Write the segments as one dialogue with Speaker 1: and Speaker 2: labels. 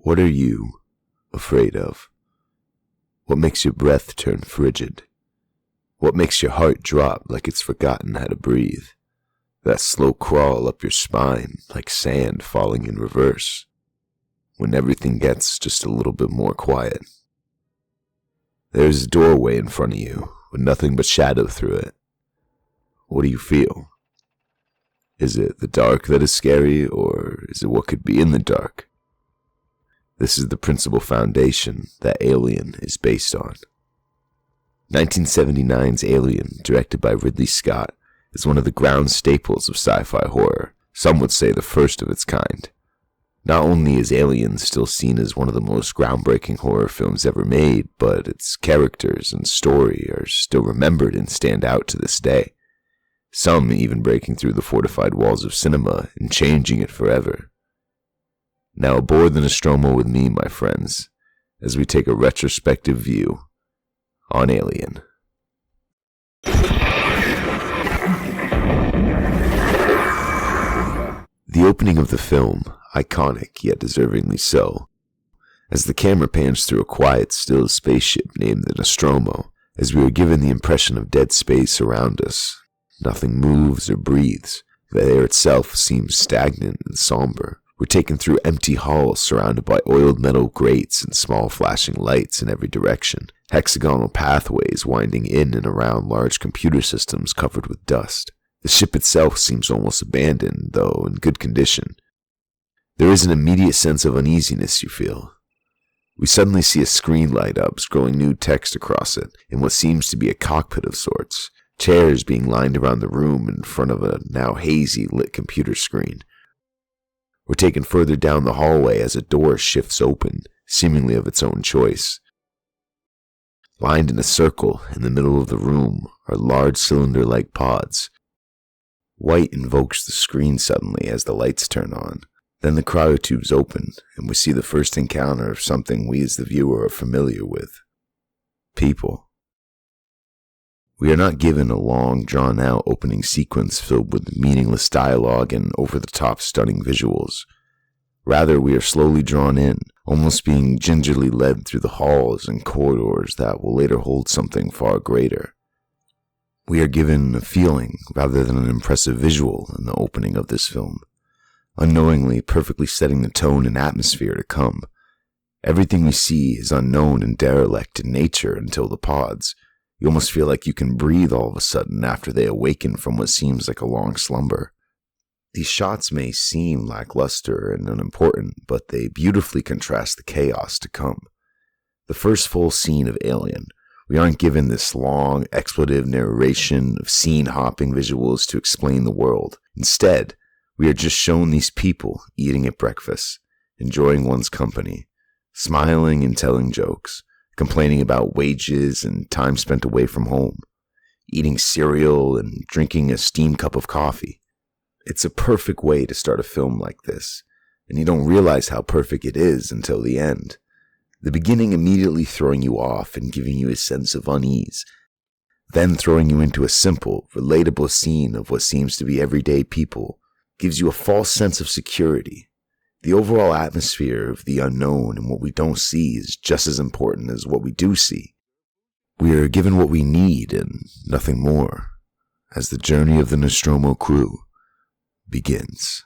Speaker 1: What are you afraid of? What makes your breath turn frigid? What makes your heart drop like it's forgotten how to breathe? That slow crawl up your spine like sand falling in reverse, when everything gets just a little bit more quiet. There's a doorway in front of you with nothing but shadow through it. What do you feel? Is it the dark that is scary, or is it what could be in the dark? This is the principal foundation that Alien is based on. 1979's Alien, directed by Ridley Scott, is one of the ground staples of sci-fi horror, some would say the first of its kind. Not only is Alien still seen as one of the most groundbreaking horror films ever made, but its characters and story are still remembered and stand out to this day. Some even breaking through the fortified walls of cinema and changing it forever. Now aboard the Nostromo with me, my friends, as we take a retrospective view on Alien. The opening of the film, iconic yet deservingly so, as the camera pans through a quiet, still spaceship named the Nostromo, as we are given the impression of dead space around us. Nothing moves or breathes. The air itself seems stagnant and somber. We're taken through empty halls surrounded by oiled metal grates and small flashing lights in every direction, hexagonal pathways winding in and around large computer systems covered with dust. The ship itself seems almost abandoned, though in good condition. There is an immediate sense of uneasiness you feel. We suddenly see a screen light up, scrolling new text across it, in what seems to be a cockpit of sorts, chairs being lined around the room in front of a now hazy lit computer screen. We're taken further down the hallway as a door shifts open, seemingly of its own choice. Lined in a circle in the middle of the room are large cylinder-like pods. White invokes the screen suddenly as the lights turn on. Then the cryotubes open, and we see the first encounter of something we as the viewer are familiar with. People. We are not given a long, drawn-out opening sequence filled with meaningless dialogue and over-the-top stunning visuals. Rather, we are slowly drawn in, almost being gingerly led through the halls and corridors that will later hold something far greater. We are given a feeling rather than an impressive visual in the opening of this film, unknowingly perfectly setting the tone and atmosphere to come. Everything we see is unknown and derelict in nature until the pods. You almost feel like you can breathe all of a sudden after they awaken from what seems like a long slumber. These shots may seem lackluster and unimportant, but they beautifully contrast the chaos to come. The first full scene of Alien, we aren't given this long, expletive narration of scene-hopping visuals to explain the world. Instead, we are just shown these people eating at breakfast, enjoying one's company, smiling and telling jokes, complaining about wages and time spent away from home, eating cereal and drinking a steamed cup of coffee. It's a perfect way to start a film like this, and you don't realize how perfect it is until the end. The beginning immediately throwing you off and giving you a sense of unease, then throwing you into a simple, relatable scene of what seems to be everyday people, gives you a false sense of security. The overall atmosphere of the unknown and what we don't see is just as important as what we do see. We are given what we need and nothing more, as the journey of the Nostromo crew begins.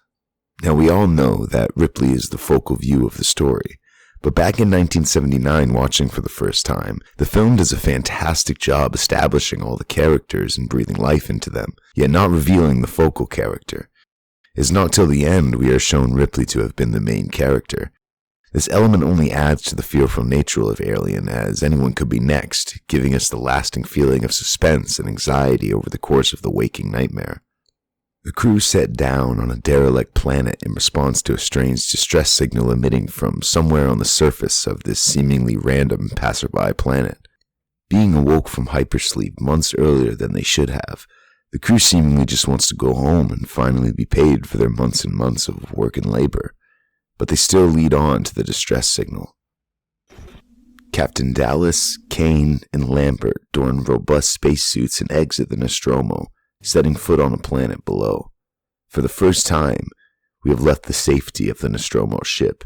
Speaker 1: Now, we all know that Ripley is the focal view of the story, but back in 1979, watching for the first time, the film does a fantastic job establishing all the characters and breathing life into them, yet not revealing the focal character. It is not till the end we are shown Ripley to have been the main character. This element only adds to the fearful nature of Alien, as anyone could be next, giving us the lasting feeling of suspense and anxiety over the course of the waking nightmare. The crew set down on a derelict planet in response to a strange distress signal emitting from somewhere on the surface of this seemingly random passerby planet. Being awoke from hypersleep months earlier than they should have, the crew seemingly just wants to go home and finally be paid for their months and months of work and labor. But they still lead on to the distress signal. Captain Dallas, Kane, and Lambert don robust spacesuits and exit the Nostromo, setting foot on a planet below. For the first time, we have left the safety of the Nostromo ship,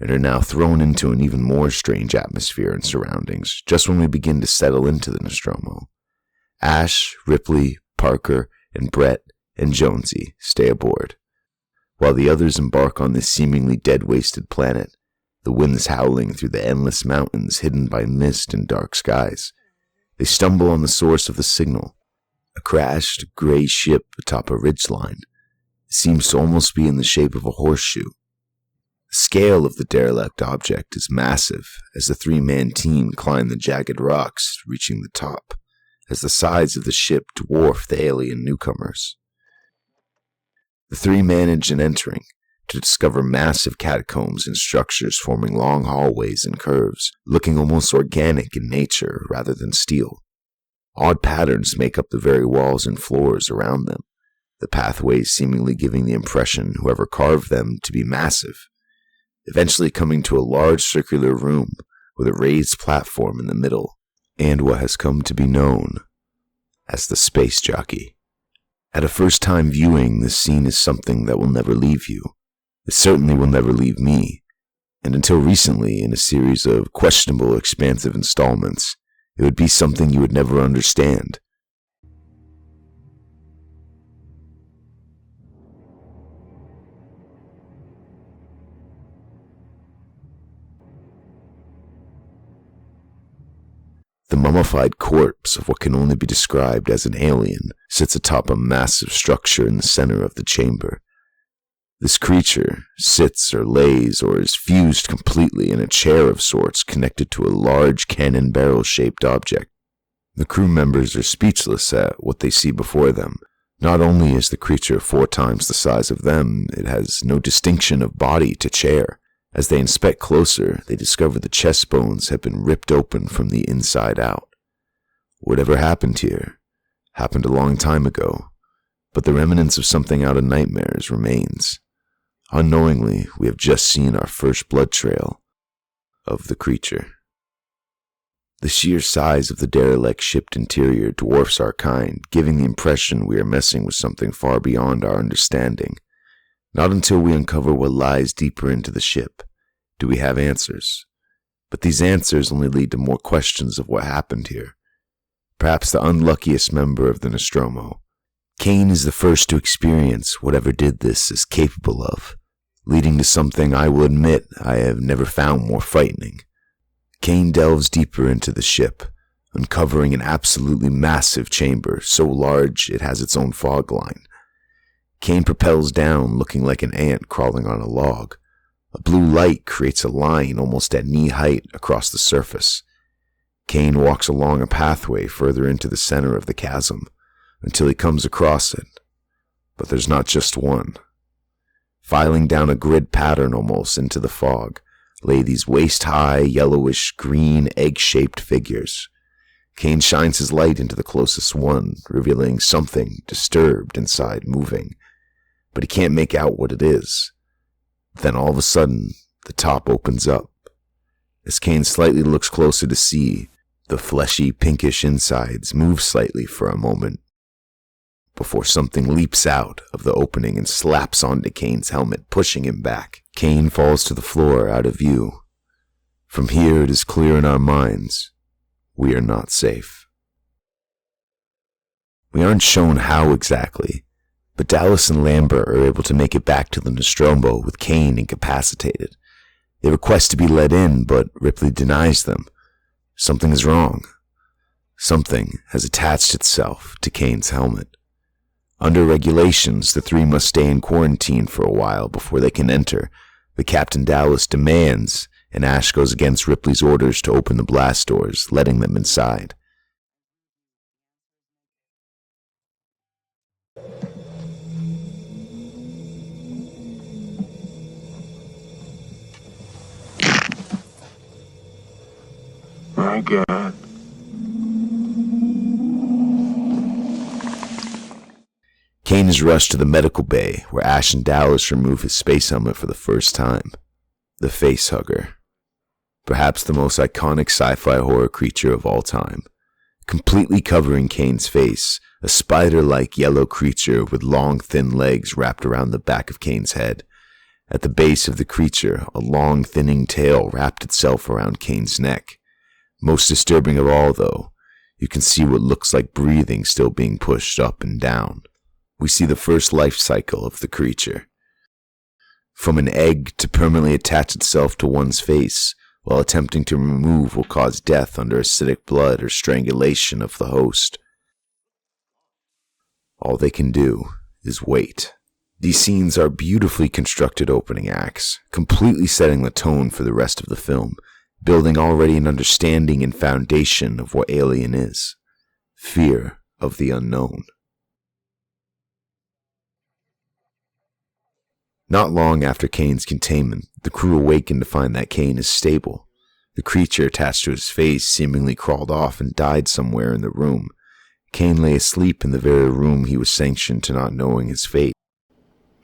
Speaker 1: and are now thrown into an even more strange atmosphere and surroundings just when we begin to settle into the Nostromo. Ash, Ripley, Parker, and Brett, and Jonesy stay aboard. While the others embark on this seemingly dead-wasted planet, the winds howling through the endless mountains hidden by mist and dark skies. They stumble on the source of the signal, a crashed, gray ship atop a ridgeline. It seems to almost be in the shape of a horseshoe. The scale of the derelict object is massive as the three-man team climb the jagged rocks, reaching the top, as the sides of the ship dwarf the alien newcomers. The three manage in entering to discover massive catacombs and structures forming long hallways and curves, looking almost organic in nature rather than steel. Odd patterns make up the very walls and floors around them, the pathways seemingly giving the impression whoever carved them to be massive, eventually coming to a large circular room with a raised platform in the middle, and what has come to be known as the space jockey. At a first-time viewing, this scene is something that will never leave you. It certainly will never leave me, and until recently, in a series of questionable expansive installments, it would be something you would never understand. The mummified corpse of what can only be described as an alien sits atop a massive structure in the center of the chamber. This creature sits or lays or is fused completely in a chair of sorts connected to a large cannon barrel-shaped object. The crew members are speechless at what they see before them. Not only is the creature 4 times the size of them, it has no distinction of body to chair. As they inspect closer, they discover the chest bones have been ripped open from the inside out. Whatever happened here happened a long time ago, but the remnants of something out of nightmares remains. Unknowingly, we have just seen our first blood trail of the creature. The sheer size of the derelict ship interior dwarfs our kind, giving the impression we are messing with something far beyond our understanding. Not until we uncover what lies deeper into the ship do we have answers. But these answers only lead to more questions of what happened here. Perhaps the unluckiest member of the Nostromo. Kane is the first to experience whatever did this is capable of, leading to something I will admit I have never found more frightening. Kane delves deeper into the ship, uncovering an absolutely massive chamber so large it has its own fog line. Kane propels down, looking like an ant crawling on a log. A blue light creates a line almost at knee height across the surface. Kane walks along a pathway further into the center of the chasm, until he comes across it. But there's not just one. Filing down a grid pattern almost into the fog, lay these waist-high, yellowish-green, egg-shaped figures. Kane shines his light into the closest one, revealing something disturbed inside moving, but he can't make out what it is. Then all of a sudden, the top opens up. As Kane slightly looks closer to see, the fleshy, pinkish insides move slightly for a moment. before something leaps out of the opening and slaps onto Kane's helmet, pushing him back. Kane falls to the floor, out of view. From here it is clear in our minds, we are not safe. We aren't shown how exactly, but Dallas and Lambert are able to make it back to the Nostromo with Kane incapacitated. They request to be let in, but Ripley denies them. Something is wrong. Something has attached itself to Kane's helmet. Under regulations, the three must stay in quarantine for a while before they can enter, but Captain Dallas demands, and Ash goes against Ripley's orders to open the blast doors, letting them inside.
Speaker 2: My God.
Speaker 1: Kane is rushed to the medical bay, where Ash and Dallas remove his space helmet for the first time. The Facehugger. Perhaps the most iconic sci-fi horror creature of all time. Completely covering Kane's face, a spider-like yellow creature with long, thin legs wrapped around the back of Kane's head. At the base of the creature, a long, thinning tail wrapped itself around Kane's neck. Most disturbing of all, though, you can see what looks like breathing still being pushed up and down. We see the first life cycle of the creature. From an egg to permanently attach itself to one's face, while attempting to remove will cause death under acidic blood or strangulation of the host. All they can do is wait. These scenes are beautifully constructed opening acts, completely setting the tone for the rest of the film, building already an understanding and foundation of what Alien is. Fear of the unknown. Not long after Kane's containment, the crew awaken to find that Kane is stable. The creature attached to his face seemingly crawled off and died somewhere in the room. Kane lay asleep in the very room he was sanctioned to not knowing his fate.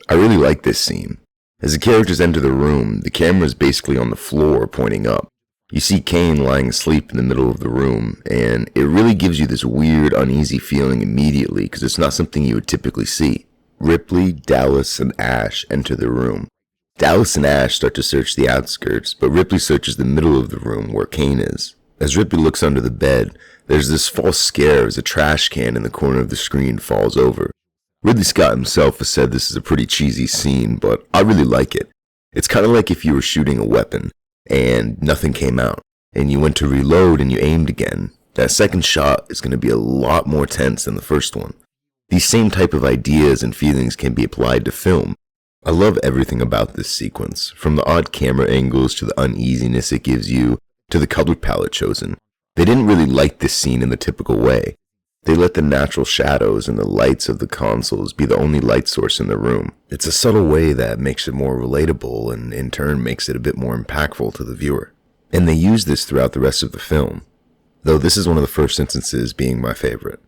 Speaker 1: I really like this scene. As the characters enter the room, the camera is basically on the floor pointing up. You see Kane lying asleep in the middle of the room, and it really gives you this weird, uneasy feeling immediately because it's not something you would typically see. Ripley, Dallas, and Ash enter the room. Dallas and Ash start to search the outskirts, but Ripley searches the middle of the room where Kane is. As Ripley looks under the bed, there's this false scare as a trash can in the corner of the screen falls over. Ridley Scott himself has said this is a pretty cheesy scene, but I really like it. It's kind of like if you were shooting a weapon, and nothing came out, and you went to reload and you aimed again. That second shot is going to be a lot more tense than the first one. These same type of ideas and feelings can be applied to film. I love everything about this sequence, from the odd camera angles to the uneasiness it gives you, to the color palette chosen. They didn't really light this scene in the typical way. They let the natural shadows and the lights of the consoles be the only light source in the room. It's a subtle way that makes it more relatable and in turn makes it a bit more impactful to the viewer. And they use this throughout the rest of the film, though this is one of the first instances being my favorite.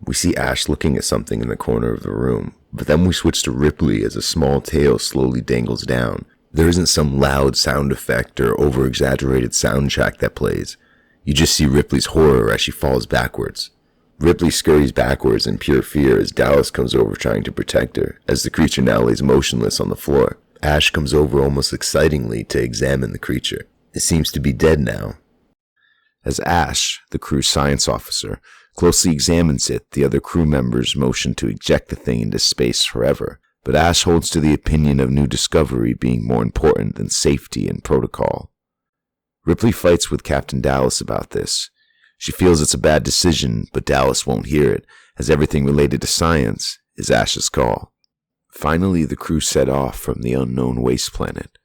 Speaker 1: We see Ash looking at something in the corner of the room, but then we switch to Ripley as a small tail slowly dangles down. There isn't some loud sound effect or over-exaggerated soundtrack that plays. You just see Ripley's horror as she falls backwards. Ripley scurries backwards in pure fear as Dallas comes over trying to protect her, as the creature now lays motionless on the floor. Ash comes over almost excitingly to examine the creature. It seems to be dead now. As Ash, the crew's science officer, closely examines it, the other crew members motion to eject the thing into space forever, but Ash holds to the opinion of new discovery being more important than safety and protocol. Ripley fights with Captain Dallas about this. She feels it's a bad decision, but Dallas won't hear it, as everything related to science is Ash's call. Finally, the crew set off from the unknown waste planet,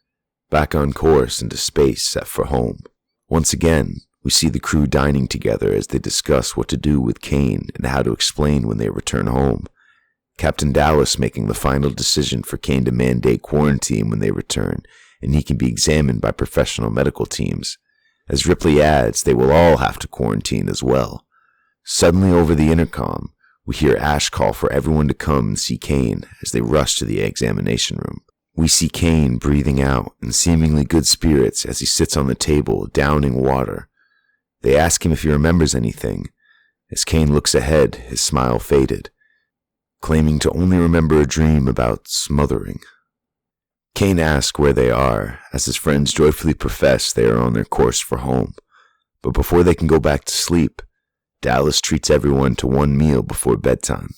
Speaker 1: back on course into space set for home. Once again, we see the crew dining together as they discuss what to do with Kane and how to explain when they return home. Captain Dallas making the final decision for Kane to mandate quarantine when they return, and he can be examined by professional medical teams. As Ripley adds, they will all have to quarantine as well. Suddenly over the intercom, we hear Ash call for everyone to come and see Kane as they rush to the examination room. We see Kane breathing out in seemingly good spirits as he sits on the table, downing water. They ask him if he remembers anything. As Kane looks ahead, his smile faded. claiming to only remember a dream about smothering. Kane asks where they are, as his friends joyfully profess they are on their course for home. But before they can go back to sleep, Dallas treats everyone to one meal before bedtime.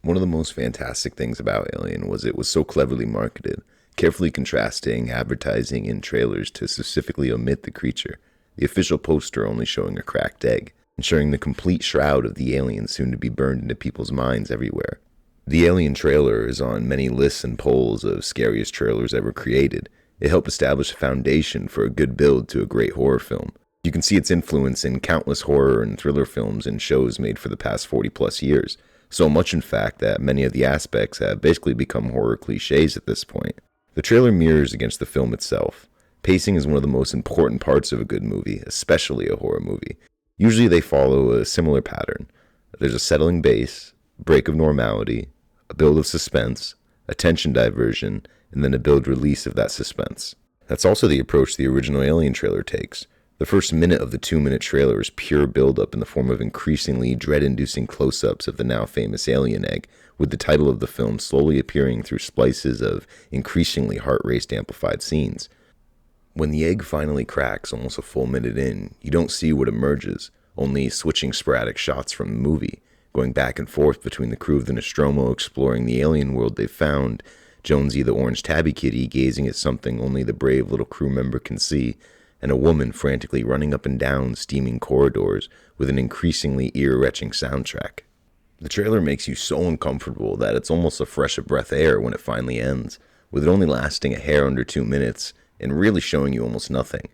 Speaker 1: One of the most fantastic things about Alien was it was so cleverly marketed, carefully contrasting advertising and trailers to specifically omit the creature, the official poster only showing a cracked egg, ensuring the complete shroud of the alien soon to be burned into people's minds everywhere. The Alien trailer is on many lists and polls of scariest trailers ever created. It helped establish a foundation for a good build to a great horror film. You can see its influence in countless horror and thriller films and shows made for the past 40 plus years. So much, in fact, that many of the aspects have basically become horror cliches at this point. The trailer mirrors against the film itself. Pacing is one of the most important parts of a good movie, especially a horror movie. Usually they follow a similar pattern. There's a settling base, break of normality, a build of suspense, a tension diversion, and then a build release of that suspense. That's also the approach the original Alien trailer takes. The first minute of the 2-minute trailer is pure build-up in the form of increasingly dread-inducing close-ups of the now famous alien egg, with the title of the film slowly appearing through splices of increasingly heart-raced amplified scenes. When the egg finally cracks almost a full minute in, you don't see what emerges, only switching sporadic shots from the movie, going back and forth between the crew of the Nostromo exploring the alien world they've found, Jonesy the orange tabby kitty gazing at something only the brave little crew member can see, and a woman frantically running up and down steaming corridors with an increasingly ear-retching soundtrack. The trailer makes you so uncomfortable that it's almost a fresh of breath air when it finally ends, with it only lasting a hair under 2 minutes and really showing you almost nothing.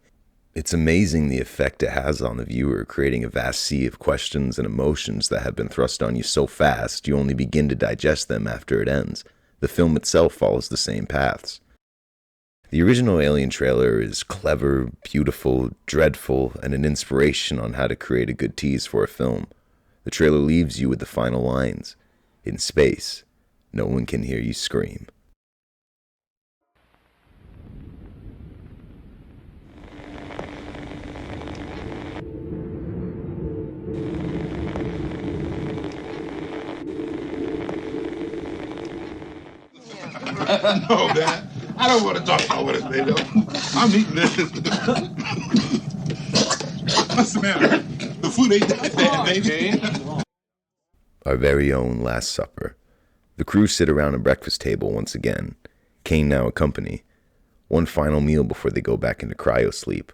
Speaker 1: It's amazing the effect it has on the viewer, creating a vast sea of questions and emotions that have been thrust on you so fast you only begin to digest them after it ends. The film itself follows the same paths. The original Alien trailer is clever, beautiful, dreadful, and an inspiration on how to create a good tease for a film. The trailer leaves you with the final lines. In space, no one can hear you scream.
Speaker 2: No, man. I don't want to talk about what it's made of. I'm eating this. What's the matter? The food ain't that bad, baby.
Speaker 1: Our very own Last Supper. The crew sit around a breakfast table once again, Kane now a company. One final meal before they go back into cryosleep.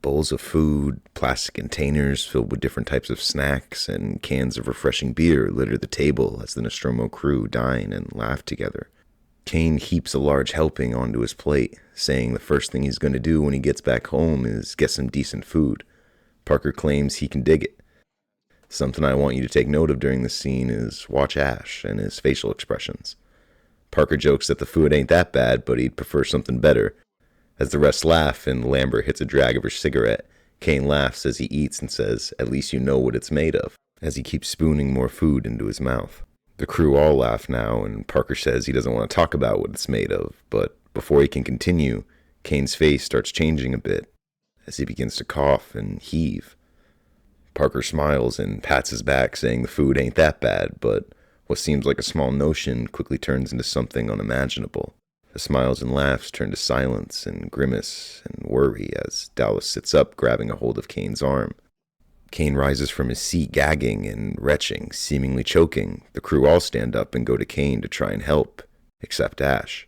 Speaker 1: Bowls of food, plastic containers filled with different types of snacks, and cans of refreshing beer litter the table as the Nostromo crew dine and laugh together. Kane heaps a large helping onto his plate, saying the first thing he's going to do when he gets back home is get some decent food. Parker claims he can dig it. Something I want you to take note of during this scene is watch Ash and his facial expressions. Parker jokes that the food ain't that bad, but he'd prefer something better. As the rest laugh and Lambert hits a drag of her cigarette, Kane laughs as he eats and says, "At least you know what it's made of," as he keeps spooning more food into his mouth. The crew all laugh now, and Parker says he doesn't want to talk about what it's made of, but before he can continue, Kane's face starts changing a bit as he begins to cough and heave. Parker smiles and pats his back, saying the food ain't that bad, but what seems like a small notion quickly turns into something unimaginable. The smiles and laughs turn to silence and grimace and worry as Dallas sits up, grabbing a hold of Kane's arm. Kane rises from his seat, gagging and retching, seemingly choking. The crew all stand up and go to Kane to try and help, except Ash,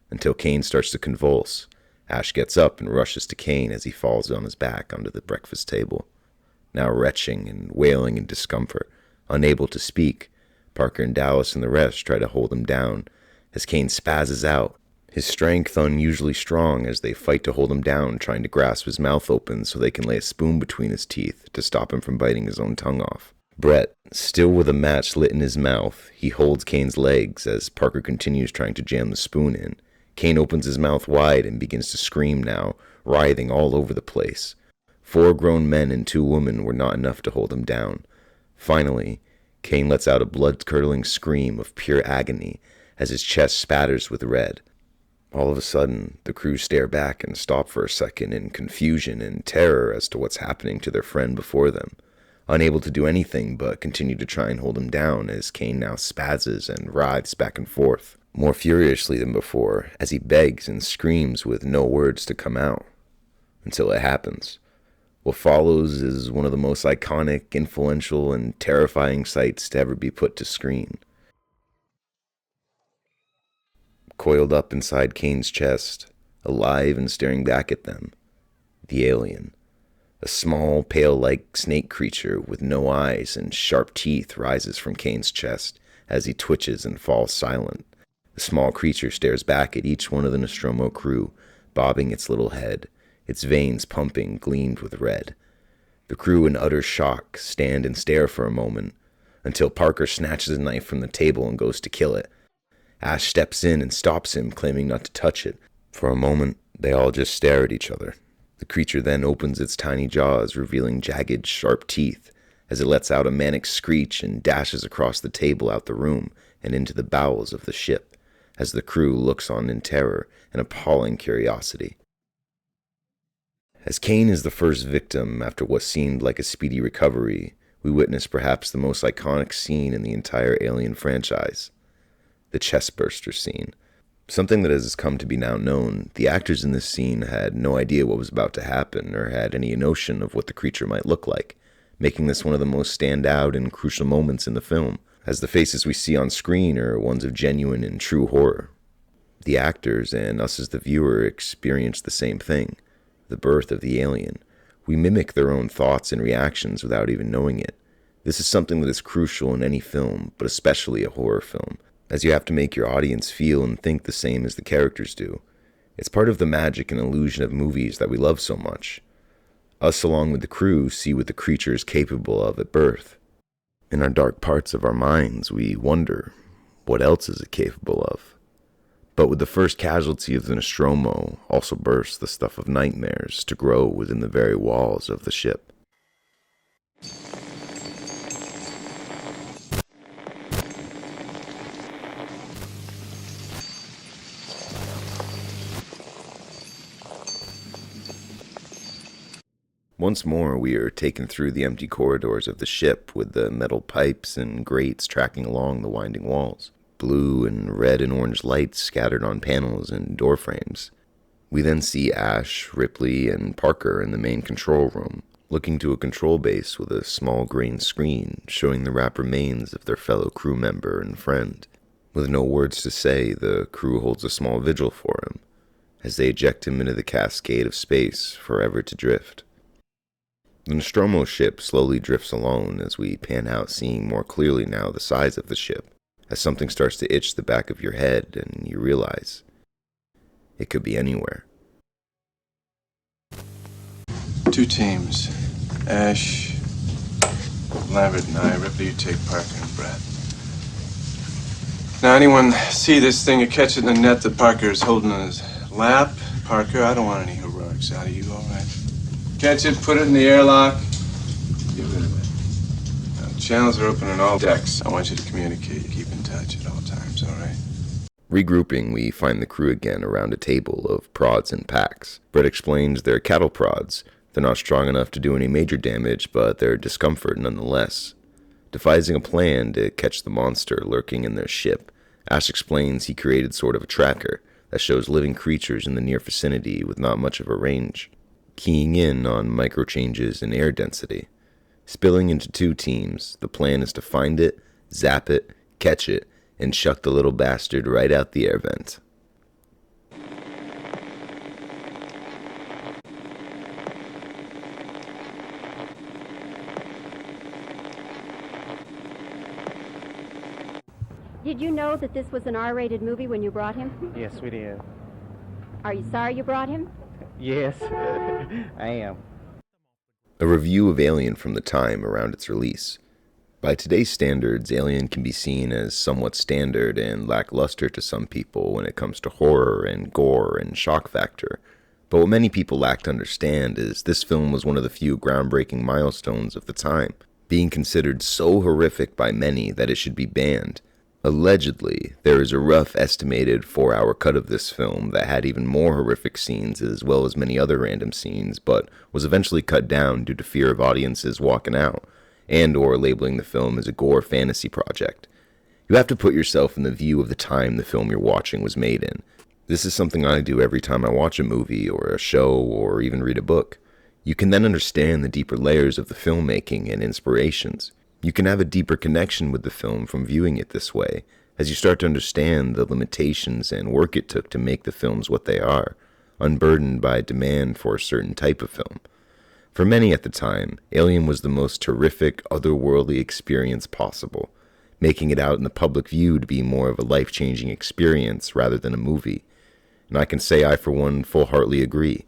Speaker 1: until Kane starts to convulse. Ash gets up and rushes to Kane as he falls on his back onto the breakfast table. Now retching and wailing in discomfort, unable to speak, Parker and Dallas and the rest try to hold him down as Kane spazzes out, his strength unusually strong as they fight to hold him down, trying to grasp his mouth open so they can lay a spoon between his teeth to stop him from biting his own tongue off. Brett, still with a match lit in his mouth, he holds Kane's legs as Parker continues trying to jam the spoon in. Kane opens his mouth wide and begins to scream now, writhing all over the place. 4 grown men and 2 women were not enough to hold him down. Finally, Kane lets out a blood-curdling scream of pure agony as his chest spatters with red. All of a sudden, the crew stare back and stop for a second in confusion and terror as to what's happening to their friend before them, unable to do anything but continue to try and hold him down as Kane now spazzes and writhes back and forth, more furiously than before, as he begs and screams with no words to come out. Until it happens. What follows is one of the most iconic, influential, and terrifying sights to ever be put to screen. Coiled up inside Kane's chest, alive and staring back at them, the alien. A small, pale-like snake creature with no eyes and sharp teeth rises from Kane's chest as he twitches and falls silent. The small creature stares back at each one of the Nostromo crew, bobbing its little head, its veins pumping gleamed with red. The crew, in utter shock, stand and stare for a moment, until Parker snatches a knife from the table and goes to kill it. Ash steps in and stops him, claiming not to touch it. For a moment, they all just stare at each other. The creature then opens its tiny jaws, revealing jagged, sharp teeth, as it lets out a manic screech and dashes across the table out the room and into the bowels of the ship, as the crew looks on in terror and appalling curiosity. As Kane is the first victim after what seemed like a speedy recovery, we witness perhaps the most iconic scene in the entire Alien franchise. The chestburster scene. Something that has come to be now known, the actors in this scene had no idea what was about to happen or had any notion of what the creature might look like, making this one of the most standout and crucial moments in the film, as the faces we see on screen are ones of genuine and true horror. The actors and us as the viewer experience the same thing, the birth of the alien. We mimic their own thoughts and reactions without even knowing it. This is something that is crucial in any film, but especially a horror film, as you have to make your audience feel and think the same as the characters do. It's part of the magic and illusion of movies that we love so much. Us, along with the crew, see what the creature is capable of at birth. In our dark parts of our minds, we wonder, what else is it capable of? But with the first casualty of the Nostromo also bursts the stuff of nightmares to grow within the very walls of the ship. Once more, we are taken through the empty corridors of the ship with the metal pipes and grates tracking along the winding walls. Blue and red and orange lights scattered on panels and door frames. We then see Ash, Ripley, and Parker in the main control room, looking to a control base with a small green screen showing the wrapped remains of their fellow crew member and friend. With no words to say, the crew holds a small vigil for him, as they eject him into the cascade of space, forever to drift. The Nostromo ship slowly drifts alone as we pan out, seeing more clearly now the size of the ship, as something starts to itch the back of your head and you realize it could be anywhere.
Speaker 3: 2 teams. Ash, Lambert and I. Ripley, you take Parker and Brad. Now, anyone see this thing or catch it in the net that Parker is holding in his lap? Parker, I don't want any heroics out of you, all right? Catch it, put it in the airlock. Get rid of it. Now, channels are open on all decks. I want you to communicate. Keep in touch at all times, all right?
Speaker 1: Regrouping, we find the crew again around a table of prods and packs. Brett explains they're cattle prods. They're not strong enough to do any major damage, but they're discomfort nonetheless. Devising a plan to catch the monster lurking in their ship, Ash explains he created sort of a tracker that shows living creatures in the near vicinity with not much of a range, keying in on micro changes in air density. Spilling into 2 teams, the plan is to find it, zap it, catch it, and chuck the little bastard right out the air vent.
Speaker 4: Did you know that this was an R-rated movie when you brought him?
Speaker 5: Yes, we did.
Speaker 4: Are you sorry you brought him?
Speaker 5: Yes, I am.
Speaker 1: A review of Alien from the time around its release. By today's standards, Alien can be seen as somewhat standard and lackluster to some people when it comes to horror and gore and shock factor. But what many people lack to understand is this film was one of the few groundbreaking milestones of the time, being considered so horrific by many that it should be banned. Allegedly, there is a rough estimated 4-hour cut of this film that had even more horrific scenes as well as many other random scenes, but was eventually cut down due to fear of audiences walking out, and or labeling the film as a gore fantasy project. You have to put yourself in the view of the time the film you're watching was made in. This is something I do every time I watch a movie or a show or even read a book. You can then understand the deeper layers of the filmmaking and inspirations. You can have a deeper connection with the film from viewing it this way, as you start to understand the limitations and work it took to make the films what they are, unburdened by demand for a certain type of film. For many at the time, Alien was the most terrific, otherworldly experience possible, making it out in the public view to be more of a life-changing experience rather than a movie. And I can say I, for one, full-heartedly agree.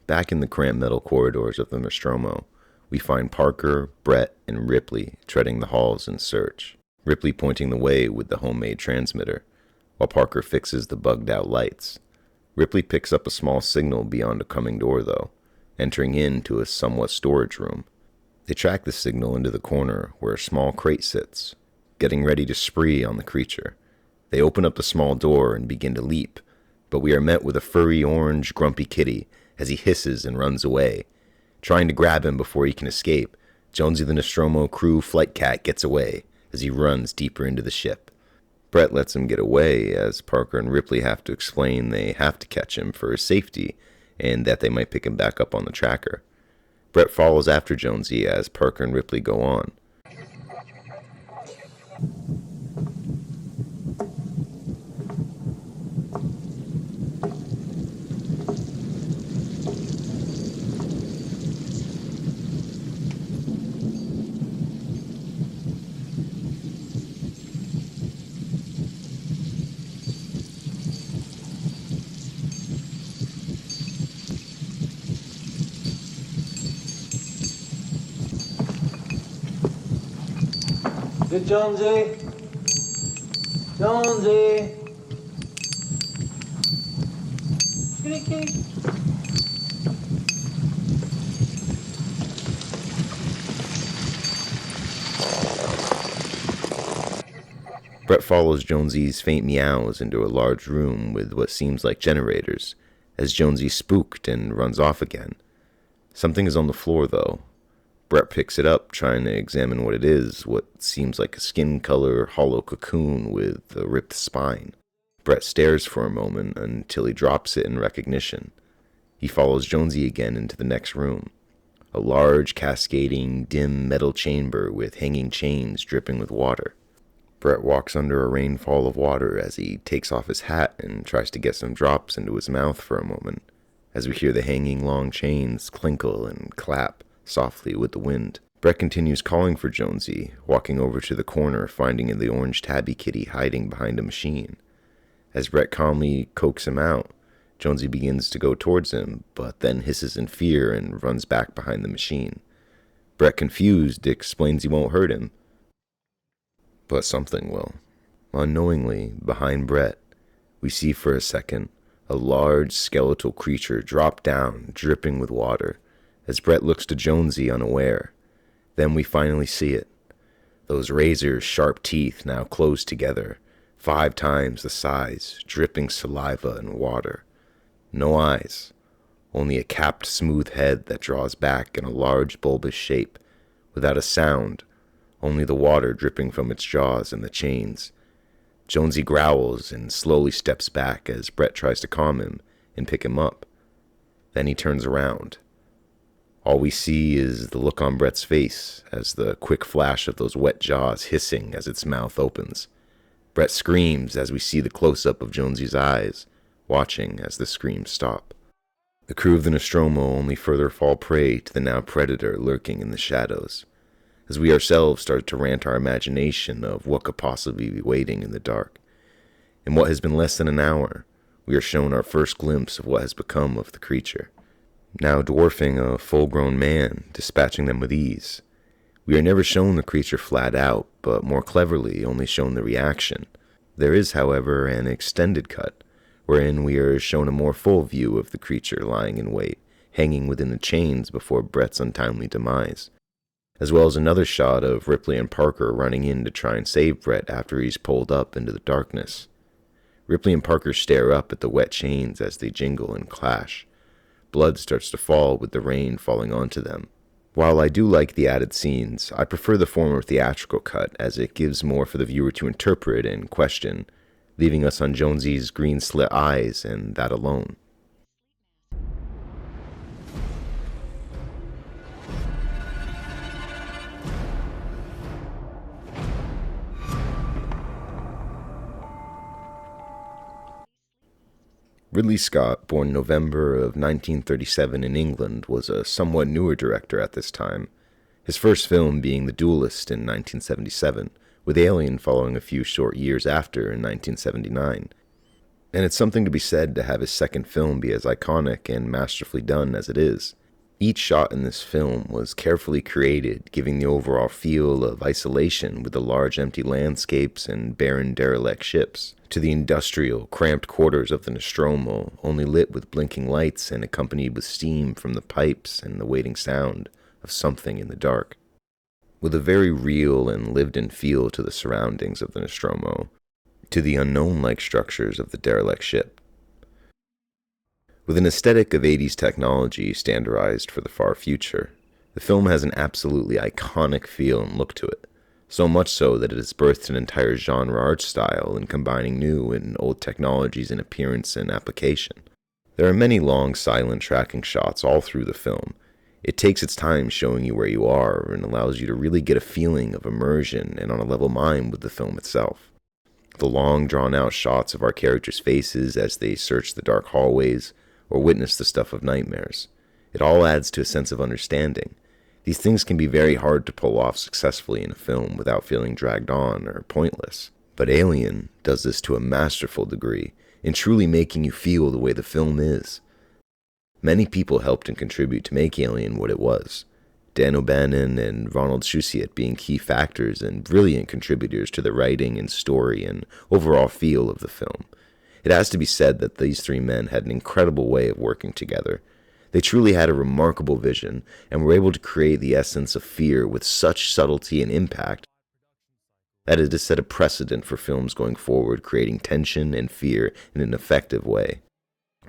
Speaker 1: Back in the cramped metal corridors of the Nostromo, we find Parker, Brett, and Ripley treading the halls in search, Ripley pointing the way with the homemade transmitter, while Parker fixes the bugged-out lights. Ripley picks up a small signal beyond a coming door, though, entering into a somewhat storage room. They track the signal into the corner where a small crate sits, getting ready to spree on the creature. They open up the small door and begin to leap, but we are met with a furry orange, grumpy kitty as he hisses and runs away. Trying to grab him before he can escape, Jonesy the Nostromo crew flight cat gets away as he runs deeper into the ship. Brett lets him get away as Parker and Ripley have to explain they have to catch him for his safety and that they might pick him back up on the tracker. Brett follows after Jonesy as Parker and Ripley go on.
Speaker 6: Hey, Jonesy. Jonesy. Kitty, kitty.
Speaker 1: Brett follows Jonesy's faint meows into a large room with what seems like generators, as Jonesy's spooked and runs off again. Something is on the floor, though. Brett picks it up, trying to examine what it is, what seems like a skin-color hollow cocoon with a ripped spine. Brett stares for a moment until he drops it in recognition. He follows Jonesy again into the next room, a large, cascading, dim metal chamber with hanging chains dripping with water. Brett walks under a rainfall of water as he takes off his hat and tries to get some drops into his mouth for a moment, as we hear the hanging long chains clinkle and clap softly with the wind. Brett continues calling for Jonesy, walking over to the corner, finding the orange tabby kitty hiding behind a machine. As Brett calmly coaxes him out, Jonesy begins to go towards him, but then hisses in fear and runs back behind the machine. Brett, confused, explains he won't hurt him, but something will. Unknowingly, behind Brett, we see for a second a large skeletal creature drop down, dripping with water, as Brett looks to Jonesy unaware. Then we finally see it. Those razor-sharp teeth now closed together, 5 times the size, dripping saliva and water. No eyes, only a capped smooth head that draws back in a large bulbous shape, without a sound, only the water dripping from its jaws and the chains. Jonesy growls and slowly steps back as Brett tries to calm him and pick him up. Then he turns around. All we see is the look on Brett's face as the quick flash of those wet jaws hissing as its mouth opens. Brett screams as we see the close-up of Jonesy's eyes, watching as the screams stop. The crew of the Nostromo only further fall prey to the now predator lurking in the shadows, as we ourselves start to rant our imagination of what could possibly be waiting in the dark. In what has been less than an hour, we are shown our first glimpse of what has become of the creature, now dwarfing a full-grown man, dispatching them with ease. We are never shown the creature flat out, but more cleverly only shown the reaction. There is, however, an extended cut, wherein we are shown a more full view of the creature lying in wait, hanging within the chains before Brett's untimely demise, as well as another shot of Ripley and Parker running in to try and save Brett after he's pulled up into the darkness. Ripley and Parker stare up at the wet chains as they jingle and clash. Blood starts to fall with the rain falling onto them. While I do like the added scenes, I prefer the former theatrical cut as it gives more for the viewer to interpret and question, leaving us on Jonesy's green slit eyes and that alone. Ridley Scott, born November of 1937 in England, was a somewhat newer director at this time, his first film being The Duelist in 1977, with Alien following a few short years after in 1979. And it's something to be said to have his second film be as iconic and masterfully done as it is. Each shot in this film was carefully created, giving the overall feel of isolation with the large empty landscapes and barren derelict ships, to the industrial, cramped quarters of the Nostromo, only lit with blinking lights and accompanied with steam from the pipes and the waiting sound of something in the dark. With a very real and lived-in feel to the surroundings of the Nostromo, to the unknown-like structures of the derelict ship. With an aesthetic of 80s technology standardized for the far future, the film has an absolutely iconic feel and look to it, so much so that it has birthed an entire genre art style in combining new and old technologies in appearance and application. There are many long silent tracking shots all through the film. It takes its time showing you where you are and allows you to really get a feeling of immersion and on a level mind with the film itself. The long drawn-out shots of our characters' faces as they search the dark hallways or witness the stuff of nightmares. It all adds to a sense of understanding. These things can be very hard to pull off successfully in a film without feeling dragged on or pointless. But Alien does this to a masterful degree, in truly making you feel the way the film is. Many people helped and contribute to make Alien what it was. Dan O'Bannon and Ronald Shusett being key factors and brilliant contributors to the writing and story and overall feel of the film. It has to be said that these three men had an incredible way of working together. They truly had a remarkable vision and were able to create the essence of fear with such subtlety and impact that it has set a precedent for films going forward, creating tension and fear in an effective way.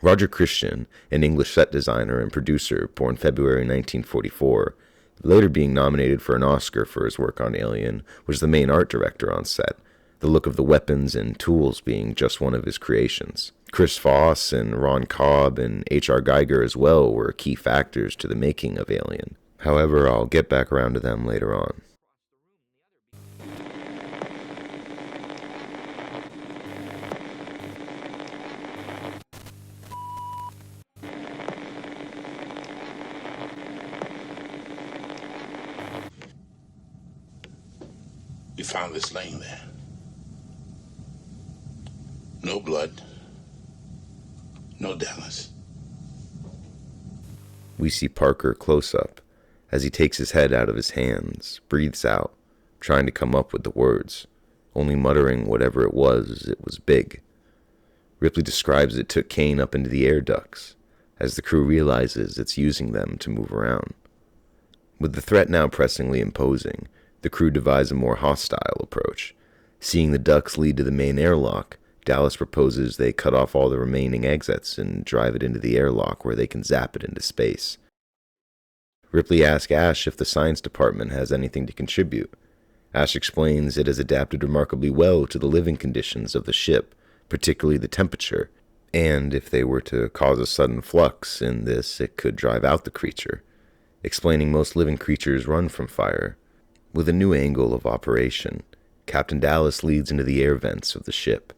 Speaker 1: Roger Christian, an English set designer and producer born February 1944, later being nominated for an Oscar for his work on Alien, was the main art director on set, the look of the weapons and tools being just one of his creations. Chris Foss and Ron Cobb and H.R.Giger as well were key factors to the making of Alien. However, I'll get back around to them later on.
Speaker 2: You found this laying there. No blood. No Dallas.
Speaker 1: We see Parker close up as he takes his head out of his hands, breathes out, trying to come up with the words, only muttering whatever it was big. Ripley describes it took Kane up into the air ducts, as the crew realizes it's using them to move around. With the threat now pressingly imposing, the crew devise a more hostile approach. Seeing the ducts lead to the main airlock, Dallas proposes they cut off all the remaining exits and drive it into the airlock where they can zap it into space. Ripley asks Ash if the science department has anything to contribute. Ash explains it has adapted remarkably well to the living conditions of the ship, particularly the temperature, and if they were to cause a sudden flux in this, it could drive out the creature, explaining most living creatures run from fire. With a new angle of operation, Captain Dallas leads into the air vents of the ship,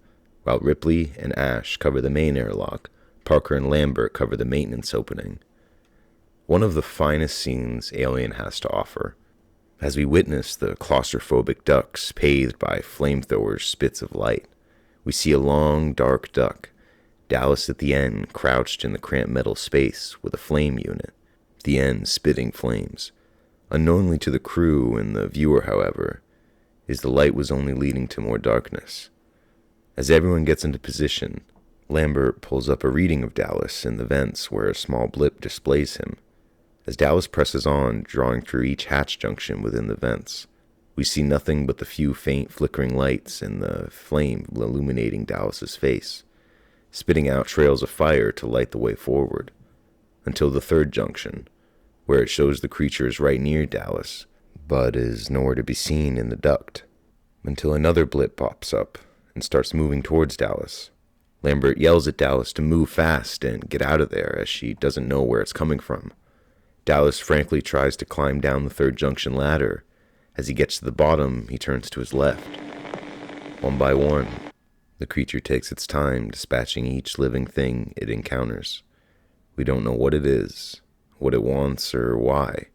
Speaker 1: while Ripley and Ash cover the main airlock. Parker and Lambert cover the maintenance opening. One of the finest scenes Alien has to offer, as we witness the claustrophobic ducts paved by flamethrower spits of light. We see a long, dark duct, Dallas at the end crouched in the cramped metal space with a flame unit, the end spitting flames. Unknowingly to the crew and the viewer, however, is the light was only leading to more darkness. As everyone gets into position, Lambert pulls up a reading of Dallas in the vents where a small blip displays him. As Dallas presses on, drawing through each hatch junction within the vents, we see nothing but the few faint flickering lights and the flame illuminating Dallas's face, spitting out trails of fire to light the way forward, until the third junction, where it shows the creature is right near Dallas, but is nowhere to be seen in the duct, until another blip pops up and starts moving towards Dallas. Lambert yells at Dallas to move fast and get out of there, as she doesn't know where it's coming from. Dallas frankly tries to climb down the third junction ladder. As he gets to the bottom, he turns to his left. One by one, the creature takes its time dispatching each living thing it encounters. We don't know what it is, what it wants, or why.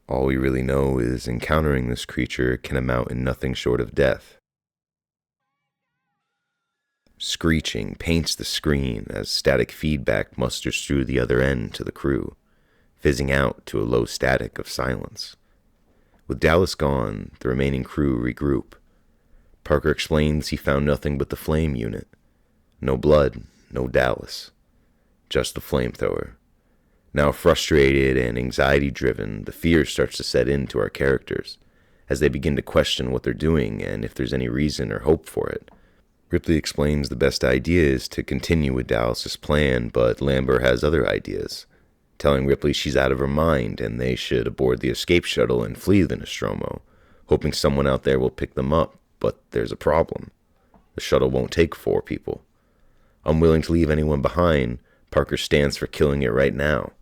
Speaker 1: All we really know is encountering this creature can amount in nothing short of death. Screeching paints the screen as static feedback musters through the other end to the crew, fizzing out to a low static of silence. With Dallas gone, the remaining crew regroup. Parker explains he found nothing but the flame unit. No blood, no Dallas. Just the flamethrower. Now frustrated and anxiety-driven, the fear starts to set into our characters, as they begin to question what they're doing and if there's any reason or hope for it. Ripley explains the best idea is to continue with Dallas's plan, but Lambert has other ideas, telling Ripley she's out of her mind and they should aboard the escape shuttle and flee the Nostromo, hoping someone out there will pick them up, but there's a problem. The shuttle won't take 4 people. Unwilling to leave anyone behind, Parker stands for killing it right now.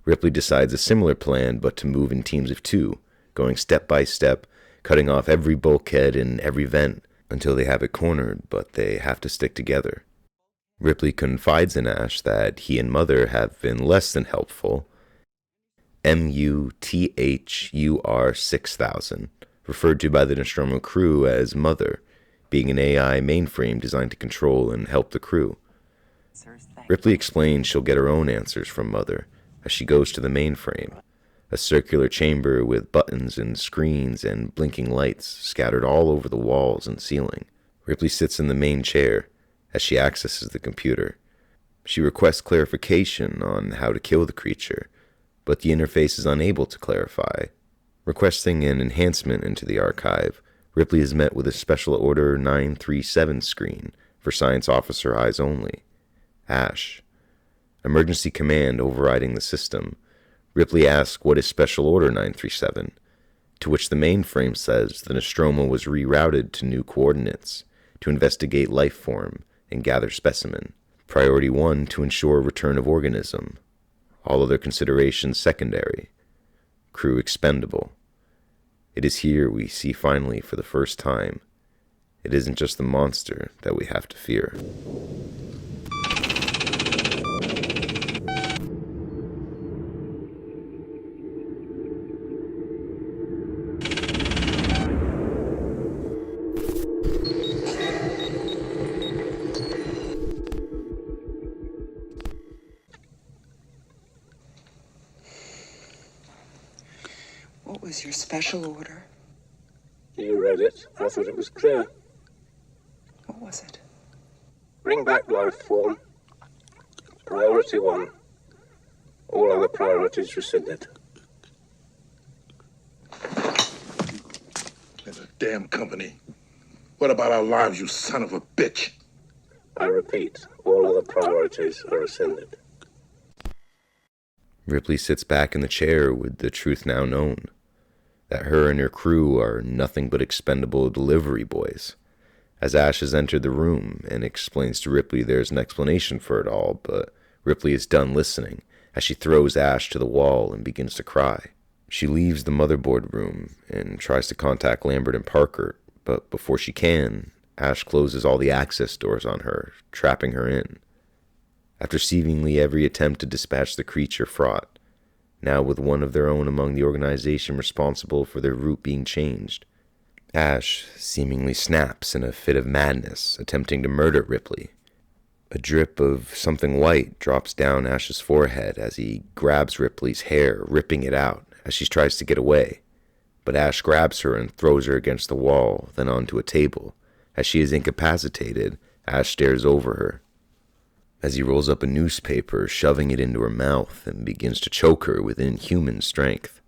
Speaker 1: Ripley decides a similar plan, but to move in teams of 2, going step by step, cutting off every bulkhead and every vent until they have it cornered, but they have to stick together. Ripley confides in Ash that he and Mother have been less than helpful. MUTHUR 6000, referred to by the Nostromo crew as Mother, being an AI mainframe designed to control and help the crew. Ripley explains she'll get her own answers from Mother as she goes to the mainframe, a circular chamber with buttons and screens and blinking lights scattered all over the walls and ceiling. Ripley sits in the main chair as she accesses the computer. She requests clarification on how to kill the creature, but the interface is unable to clarify. Requesting an enhancement into the archive, Ripley is met with a Special Order 937 screen for Science Officer eyes only. Ash. Emergency command overriding the system. Ripley asks what is Special Order 937, to which the mainframe says the Nostromo was rerouted to new coordinates to investigate life form and gather specimen. Priority 1 to ensure return of organism. All other considerations secondary. Crew expendable. It is here we see finally for the first time, it isn't just the monster that we have to fear.
Speaker 7: What was your special order?
Speaker 8: You read it. I thought it was clear.
Speaker 7: What was it?
Speaker 8: Bring back life form. Priority 1. All other priorities rescinded.
Speaker 2: And a damn company. What about our lives, you son of a bitch?
Speaker 8: I repeat, all other priorities are rescinded.
Speaker 1: Ripley sits back in the chair with the truth now known, that her and her crew are nothing but expendable delivery boys. As Ash has entered the room and explains to Ripley there's an explanation for it all, but Ripley is done listening as she throws Ash to the wall and begins to cry. She leaves the motherboard room and tries to contact Lambert and Parker, but before she can, Ash closes all the access doors on her, trapping her in. After seemingly every attempt to dispatch the creature fraught, now with one of their own among the organization responsible for their route being changed, Ash seemingly snaps in a fit of madness, attempting to murder Ripley. A drip of something white drops down Ash's forehead as he grabs Ripley's hair, ripping it out as she tries to get away. But Ash grabs her and throws her against the wall, then onto a table. As she is incapacitated, Ash stares over her. as he rolls up a newspaper, shoving it into her mouth, and begins to choke her with inhuman strength.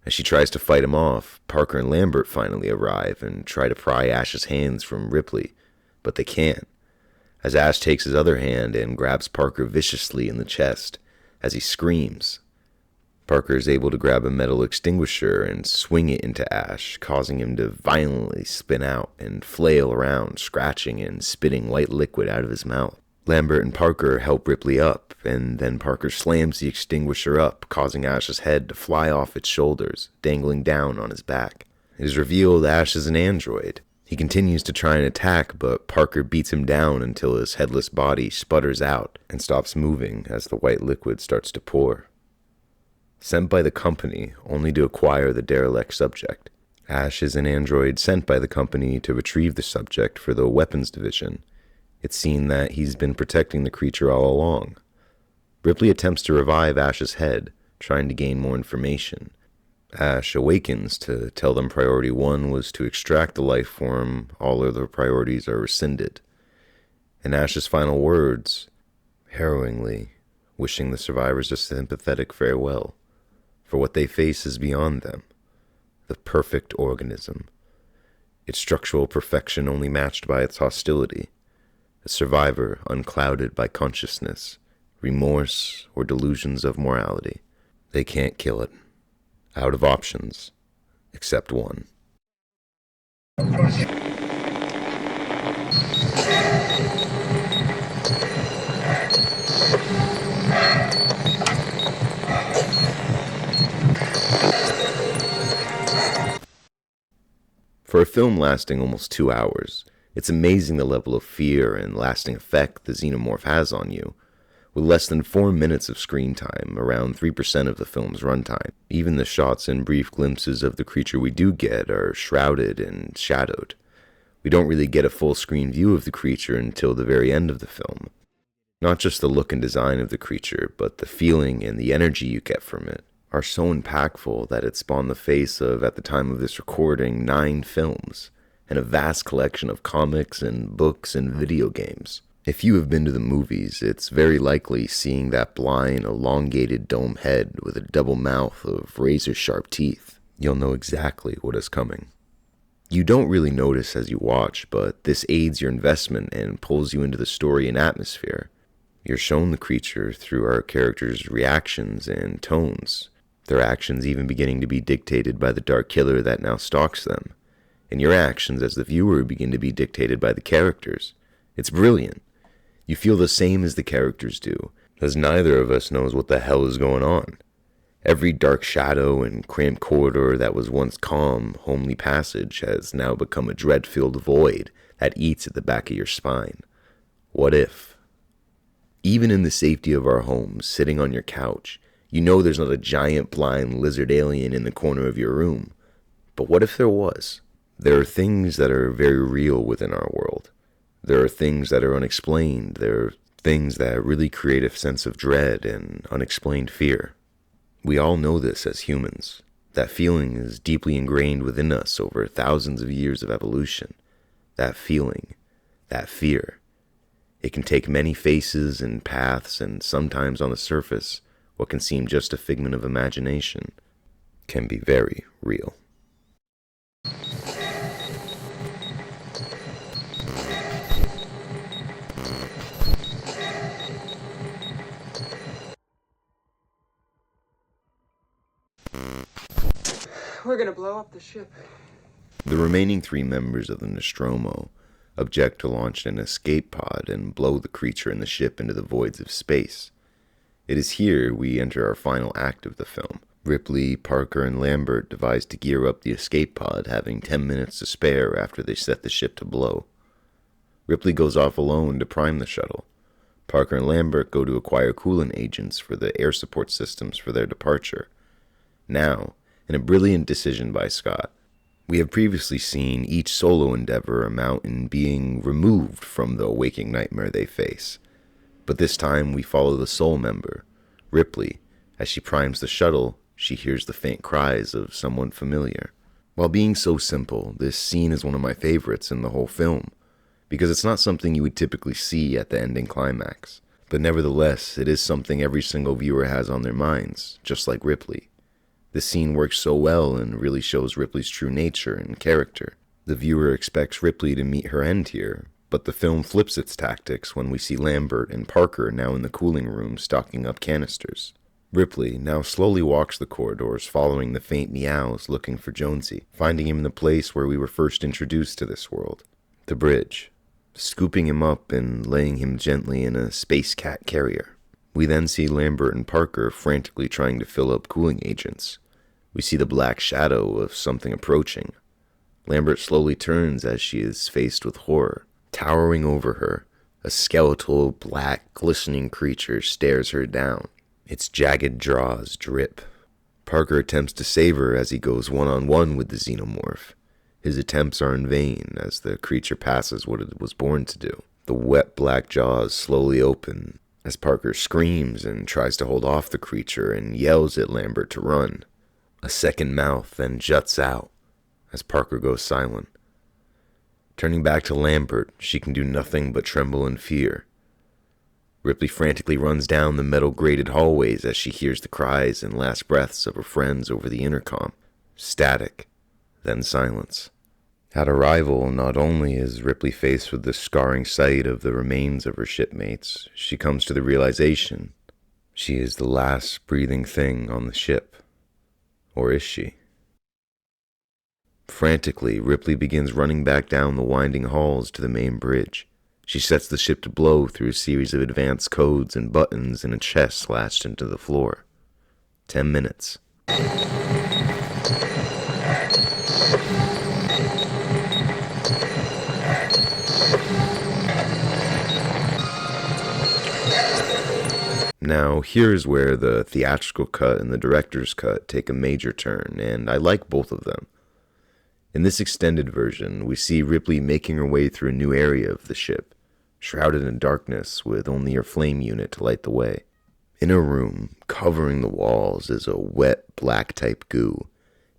Speaker 1: As she tries to fight him off, Parker and Lambert finally arrive and try to pry Ash's hands from Ripley, but they can't, as Ash takes his other hand and grabs Parker viciously in the chest as he screams. Parker is able to grab a metal extinguisher and swing it into Ash, causing him to violently spin out and flail around, scratching and spitting white liquid out of his mouth. Lambert and Parker help Ripley up, and then Parker slams the extinguisher up, causing Ash's head to fly off its shoulders, dangling down on his back. It is revealed Ash is an android. He continues to try and attack, but Parker beats him down until his headless body sputters out and stops moving as the white liquid starts to pour. Sent by the company only to acquire the derelict subject, Ash is an android sent by the company to retrieve the subject for the weapons division. It's seen that he's been protecting the creature all along. Ripley attempts to revive Ash's head, trying to gain more information. Ash awakens to tell them priority 1 was to extract the life form, all other priorities are rescinded. And Ash's final words, harrowingly, wishing the survivors a sympathetic farewell, for what they face is beyond them, the perfect organism, its structural perfection only matched by its hostility, a survivor unclouded by consciousness, remorse, or delusions of morality. They can't kill it. Out of options, except one. For a film lasting almost 2 hours, it's amazing the level of fear and lasting effect the xenomorph has on you. With less than 4 minutes of screen time, around 3% of the film's runtime, even the shots and brief glimpses of the creature we do get are shrouded and shadowed. We don't really get a full screen view of the creature until the very end of the film. Not just the look and design of the creature, but the feeling and the energy you get from it are so impactful that it spawned the face of, at the time of this recording, 9 films, and a vast collection of comics and books and video games. If you have been to the movies, it's very likely seeing that blind, elongated dome head with a double mouth of razor-sharp teeth. You'll know exactly what is coming. You don't really notice as you watch, but this aids your investment and pulls you into the story and atmosphere. You're shown the creature through our characters' reactions and tones, their actions even beginning to be dictated by the dark killer that now stalks them, and your actions as the viewer begin to be dictated by the characters. It's brilliant. You feel the same as the characters do, as neither of us knows what the hell is going on. Every dark shadow and cramped corridor that was once calm, homely passage has now become a dread-filled void that eats at the back of your spine. What if? Even in the safety of our homes, sitting on your couch, you know there's not a giant blind lizard alien in the corner of your room. But what if there was? There are things that are very real within our world. There are things that are unexplained. There are things that really create a sense of dread and unexplained fear. We all know this as humans. That feeling is deeply ingrained within us over thousands of years of evolution. That feeling, that fear. It can take many faces and paths, and sometimes on the surface, what can seem just a figment of imagination can be very real.
Speaker 7: We're gonna blow up the ship.
Speaker 1: The remaining 3 members of the Nostromo object to launch an escape pod and blow the creature and the ship into the voids of space. It is here we enter our final act of the film. Ripley, Parker, and Lambert devise to gear up the escape pod, having 10 minutes to spare after they set the ship to blow. Ripley goes off alone to prime the shuttle. Parker and Lambert go to acquire coolant agents for the air support systems for their departure. Now, in a brilliant decision by Scott, we have previously seen each solo endeavor amount in being removed from the waking nightmare they face. But this time we follow the sole member, Ripley. As she primes the shuttle, she hears the faint cries of someone familiar. While being so simple, this scene is one of my favorites in the whole film, because it's not something you would typically see at the ending climax. But nevertheless, it is something every single viewer has on their minds, just like Ripley. This scene works so well and really shows Ripley's true nature and character. The viewer expects Ripley to meet her end here, but the film flips its tactics when we see Lambert and Parker now in the cooling room stocking up canisters. Ripley now slowly walks the corridors following the faint meows looking for Jonesy, finding him in the place where we were first introduced to this world, the bridge, scooping him up and laying him gently in a Space Cat carrier. We then see Lambert and Parker frantically trying to fill up cooling agents. We see the black shadow of something approaching. Lambert slowly turns as she is faced with horror. Towering over her, a skeletal, black, glistening creature stares her down. Its jagged jaws drip. Parker attempts to save her as he goes one-on-one with the xenomorph. His attempts are in vain as the creature passes what it was born to do. The wet black jaws slowly open as Parker screams and tries to hold off the creature and yells at Lambert to run. A second mouth then juts out as Parker goes silent. Turning back to Lambert, she can do nothing but tremble in fear. Ripley frantically runs down the metal-grated hallways as she hears the cries and last breaths of her friends over the intercom. Static, then silence. At arrival, not only is Ripley faced with the scarring sight of the remains of her shipmates, she comes to the realization she is the last breathing thing on the ship. Or is she? Frantically, Ripley begins running back down the winding halls to the main bridge. She sets the ship to blow through a series of advanced codes and buttons in a chest slashed into the floor. 10 minutes. Now, here's where the theatrical cut and the director's cut take a major turn, and I like both of them. In this extended version, we see Ripley making her way through a new area of the ship, shrouded in darkness with only her flame unit to light the way. In her room, covering the walls, is a wet, black-type goo,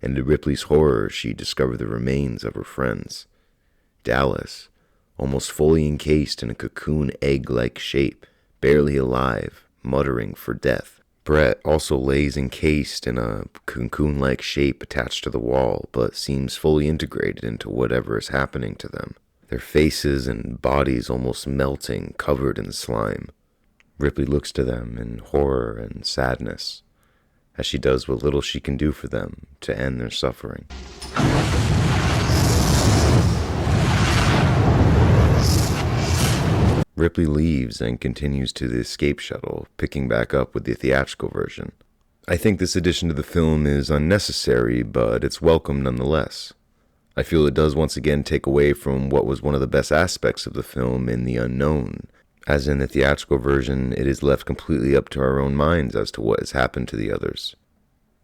Speaker 1: and to Ripley's horror, she discovered the remains of her friends. Dallas, almost fully encased in a cocoon egg-like shape, barely alive, muttering for death. Brett also lays encased in a cocoon-like shape attached to the wall, but seems fully integrated into whatever is happening to them. Their faces and bodies almost melting, covered in slime. Ripley looks to them in horror and sadness, as she does what little she can do for them to end their suffering. Ripley leaves and continues to the escape shuttle, picking back up with the theatrical version. I think this addition to the film is unnecessary, but it's welcome nonetheless. I feel it does once again take away from what was one of the best aspects of the film in the unknown. As in the theatrical version, it is left completely up to our own minds as to what has happened to the others.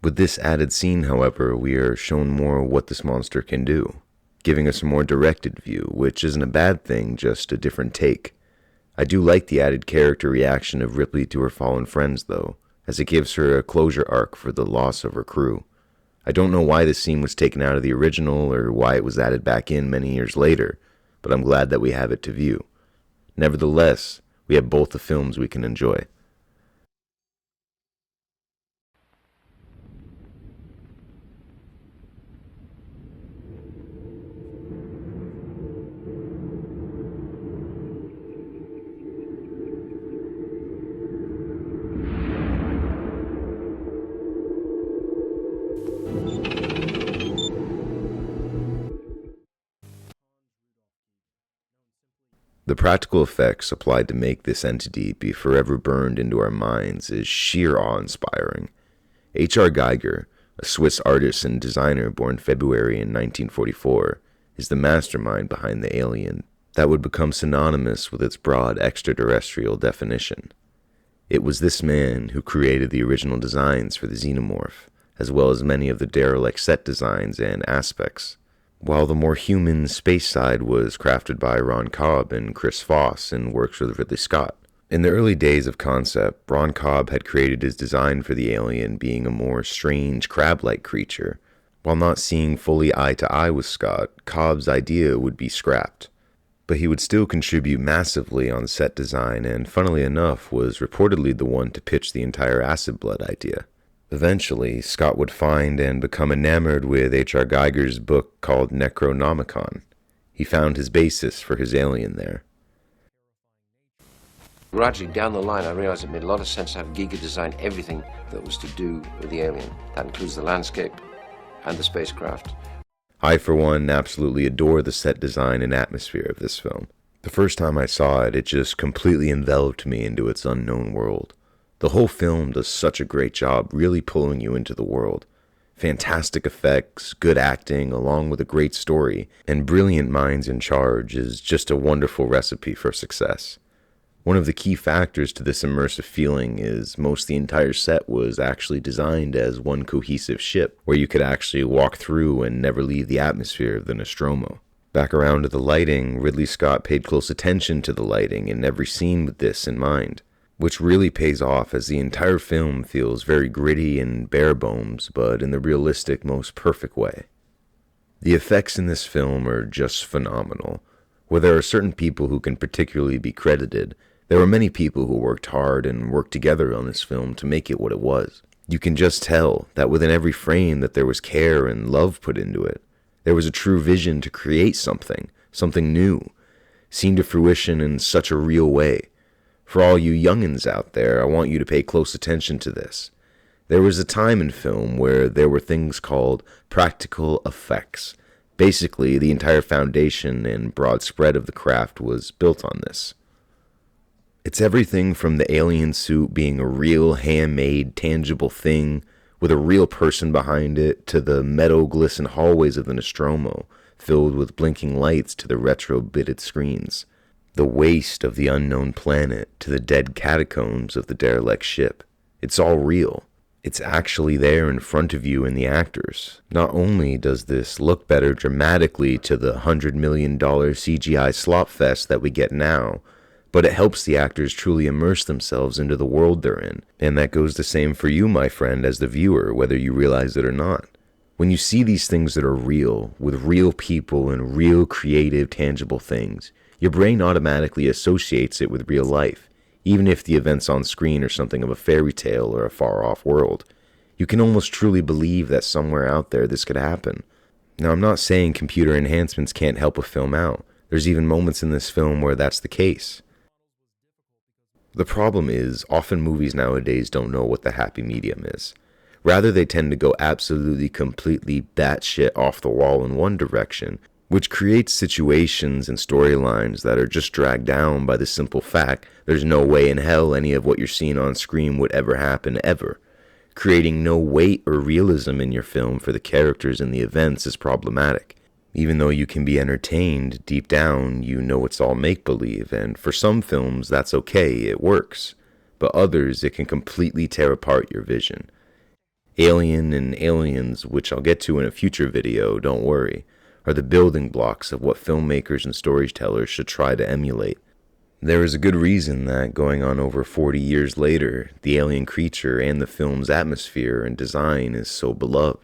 Speaker 1: With this added scene, however, we are shown more what this monster can do, giving us a more directed view, which isn't a bad thing, just a different take. I do like the added character reaction of Ripley to her fallen friends, though, as it gives her a closure arc for the loss of her crew. I don't know why this scene was taken out of the original or why it was added back in many years later, but I'm glad that we have it to view. Nevertheless, we have both the films we can enjoy. The practical effects applied to make this entity be forever burned into our minds is sheer awe-inspiring. H.R.Giger, a Swiss artist and designer born February in 1944, is the mastermind behind the alien that would become synonymous with its broad extraterrestrial definition. It was this man who created the original designs for the xenomorph, as well as many of the derelict set designs and aspects, while the more human space side was crafted by Ron Cobb and Chris Foss in works with Ridley Scott. In the early days of concept, Ron Cobb had created his design for the alien being a more strange crab-like creature. While not seeing fully eye to eye with Scott, Cobb's idea would be scrapped. But he would still contribute massively on set design, and funnily enough, was reportedly the one to pitch the entire acid blood idea. Eventually, Scott would find and become enamored with H.R.Giger's book called Necronomicon. He found his basis for his alien there.
Speaker 9: Gradually, down the line, I realized it made a lot of sense to have Giger design everything that was to do with the alien. That includes the landscape and the spacecraft.
Speaker 1: I, for one, absolutely adore the set design and atmosphere of this film. The first time I saw it, it just completely enveloped me into its unknown world. The whole film does such a great job really pulling you into the world. Fantastic effects, good acting, along with a great story, and brilliant minds in charge is just a wonderful recipe for success. One of the key factors to this immersive feeling is most the entire set was actually designed as one cohesive ship, where you could actually walk through and never leave the atmosphere of the Nostromo. Back around to the lighting, Ridley Scott paid close attention to the lighting in every scene with this in mind, which really pays off as the entire film feels very gritty and bare bones, but in the realistic, most perfect way. The effects in this film are just phenomenal. Where there are certain people who can particularly be credited, there were many people who worked hard and worked together on this film to make it what it was. You can just tell that within every frame that there was care and love put into it. There was a true vision to create something new, seen to fruition in such a real way. For all you youngins out there, I want you to pay close attention to this. There was a time in film where there were things called practical effects. Basically, the entire foundation and broad spread of the craft was built on this. It's everything from the alien suit being a real handmade, tangible thing with a real person behind it, to the metal glisten hallways of the Nostromo filled with blinking lights to the retro-bitted screens, the waste of the unknown planet to the dead catacombs of the derelict ship. It's all real. It's actually there in front of you in the actors. Not only does this look better dramatically to the $100 million CGI slop fest that we get now, but it helps the actors truly immerse themselves into the world they're in. And that goes the same for you, my friend, as the viewer, whether you realize it or not. When you see these things that are real, with real people and real creative, tangible things, your brain automatically associates it with real life, even if the events on screen are something of a fairy tale or a far-off world. You can almost truly believe that somewhere out there this could happen. Now, I'm not saying computer enhancements can't help a film out. There's even moments in this film where that's the case. The problem is, often movies nowadays don't know what the happy medium is. Rather, they tend to go absolutely, completely batshit off the wall in one direction, which creates situations and storylines that are just dragged down by the simple fact there's no way in hell any of what you're seeing on screen would ever happen ever. Creating no weight or realism in your film for the characters and the events is problematic. Even though you can be entertained, deep down you know it's all make-believe, and for some films that's okay, it works. But others, it can completely tear apart your vision. Alien and Aliens, which I'll get to in a future video, don't worry, are the building blocks of what filmmakers and storytellers should try to emulate. There is a good reason that, going on over 40 years later, the alien creature and the film's atmosphere and design is so beloved.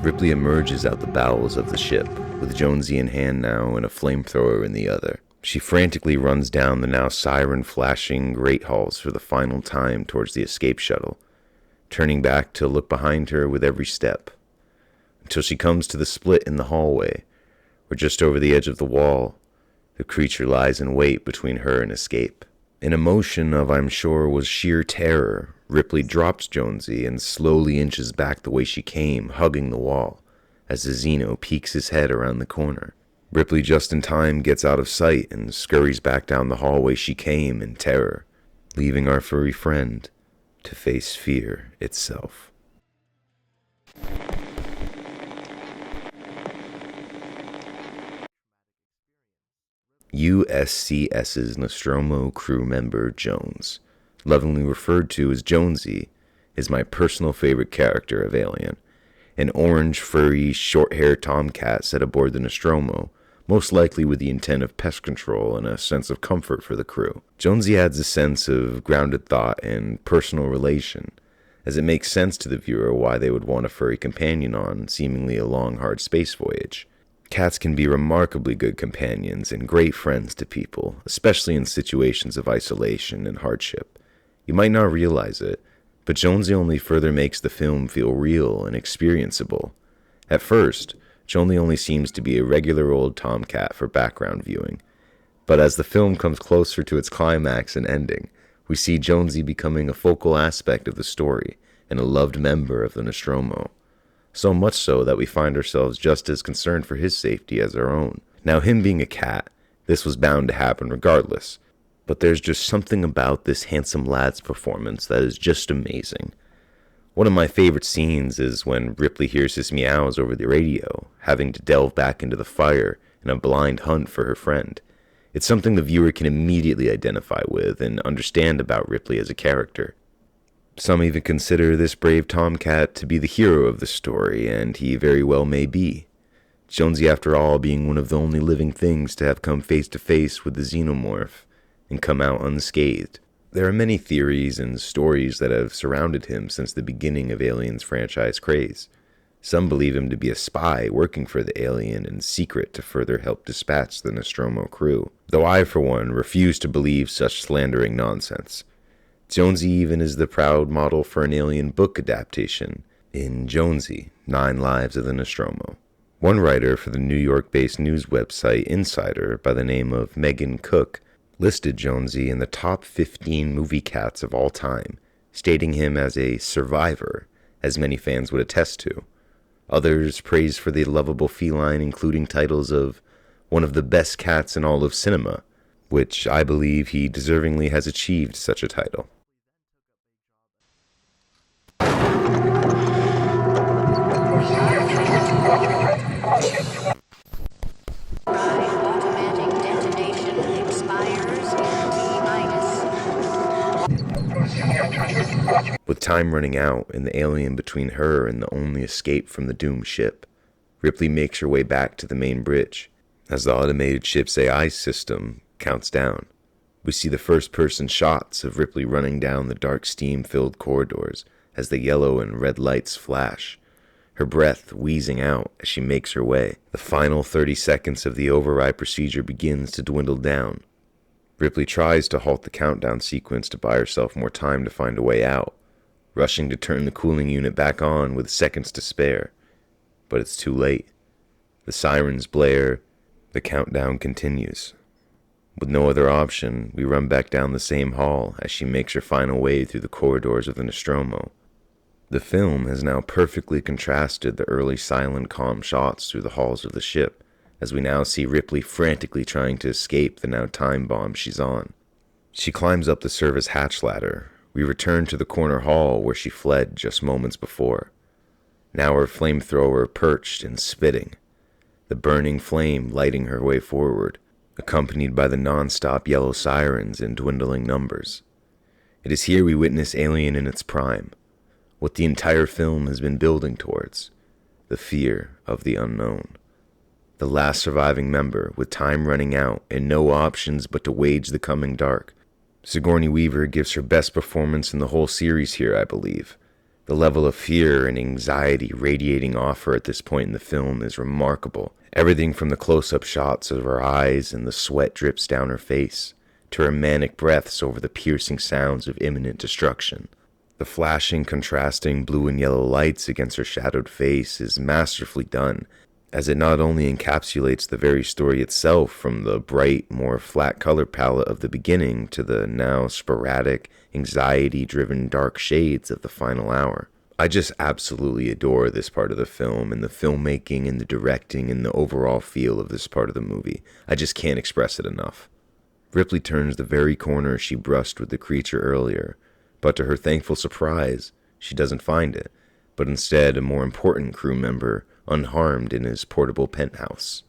Speaker 1: Ripley emerges out the bowels of the ship, with Jonesy in hand now and a flamethrower in the other. She frantically runs down the now siren-flashing grate halls for the final time towards the escape shuttle, turning back to look behind her with every step, until she comes to the split in the hallway, where just over the edge of the wall, the creature lies in wait between her and escape. In a motion of, I'm sure, was sheer terror, Ripley drops Jonesy and slowly inches back the way she came, hugging the wall, as the Xeno peeks his head around the corner. Ripley just in time gets out of sight and scurries back down the hallway she came in terror, leaving our furry friend to face fear itself. USCS's Nostromo crew member Jones, lovingly referred to as Jonesy, is my personal favorite character of Alien. An orange, furry, short-haired tomcat set aboard the Nostromo, most likely with the intent of pest control and a sense of comfort for the crew. Jonesy adds a sense of grounded thought and personal relation, as it makes sense to the viewer why they would want a furry companion on seemingly a long, hard space voyage. Cats can be remarkably good companions and great friends to people, especially in situations of isolation and hardship. You might not realize it, but Jonesy only further makes the film feel real and experienceable. At first, Jonesy only seems to be a regular old tomcat for background viewing, but as the film comes closer to its climax and ending, we see Jonesy becoming a focal aspect of the story and a loved member of the Nostromo. So much so that we find ourselves just as concerned for his safety as our own. Now, him being a cat, this was bound to happen regardless, but there's just something about this handsome lad's performance that is just amazing. One of my favorite scenes is when Ripley hears his meows over the radio, having to delve back into the fire in a blind hunt for her friend. It's something the viewer can immediately identify with and understand about Ripley as a character. Some even consider this brave tomcat to be the hero of the story, and he very well may be. Jonesy, after all, being one of the only living things to have come face to face with the xenomorph and come out unscathed. There are many theories and stories that have surrounded him since the beginning of Alien's franchise craze. Some believe him to be a spy working for the alien in secret to further help dispatch the Nostromo crew, though I, for one, refuse to believe such slandering nonsense. Jonesy even is the proud model for an Alien book adaptation in Jonesy, 9 Lives of the Nostromo. One writer for the New York-based news website Insider by the name of Megan Cook listed Jonesy in the top 15 movie cats of all time, stating him as a survivor, as many fans would attest to. Others praised for the lovable feline, including titles of one of the best cats in all of cinema, which I believe he deservingly has achieved such a title. With time running out and the alien between her and the only escape from the doomed ship, Ripley makes her way back to the main bridge. As the automated ship's AI system counts down, we see the first-person shots of Ripley running down the dark steam-filled corridors as the yellow and red lights flash, her breath wheezing out as she makes her way. The final 30 seconds of the override procedure begins to dwindle down. Ripley tries to halt the countdown sequence to buy herself more time to find a way out, rushing to turn the cooling unit back on with seconds to spare. But it's too late. The sirens blare. The countdown continues. With no other option, we run back down the same hall as she makes her final way through the corridors of the Nostromo. The film has now perfectly contrasted the early silent, calm shots through the halls of the ship, as we now see Ripley frantically trying to escape the now time bomb she's on. She climbs up the service hatch ladder. We return to the corner hall where she fled just moments before. Now her flamethrower perched and spitting, the burning flame lighting her way forward, accompanied by the non-stop yellow sirens in dwindling numbers. It is here we witness Alien in its prime, what the entire film has been building towards, the fear of the unknown. The last surviving member, with time running out and no options but to wage the coming dark. Sigourney Weaver gives her best performance in the whole series here, I believe. The level of fear and anxiety radiating off her at this point in the film is remarkable. Everything from the close-up shots of her eyes and the sweat drips down her face, to her manic breaths over the piercing sounds of imminent destruction. The flashing, contrasting blue and yellow lights against her shadowed face is masterfully done, as it not only encapsulates the very story itself from the bright, more flat color palette of the beginning to the now sporadic, anxiety-driven dark shades of the final hour. I just absolutely adore this part of the film and the filmmaking and the directing and the overall feel of this part of the movie. I just can't express it enough. Ripley turns the very corner she brushed with the creature earlier, but to her thankful surprise, she doesn't find it, but instead a more important crew member unharmed in his portable penthouse.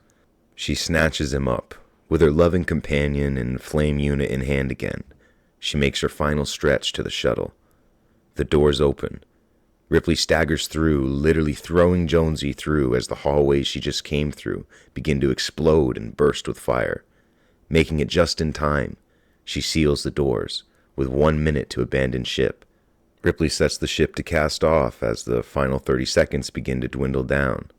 Speaker 1: She snatches him up. With her loving companion and flame unit in hand again, she makes her final stretch to the shuttle. The doors open. Ripley staggers through, literally throwing Jonesy through as the hallways she just came through begin to explode and burst with fire. Making it just in time, she seals the doors, with 1 minute to abandon ship. Ripley sets the ship to cast off as the final 30 seconds begin to dwindle down.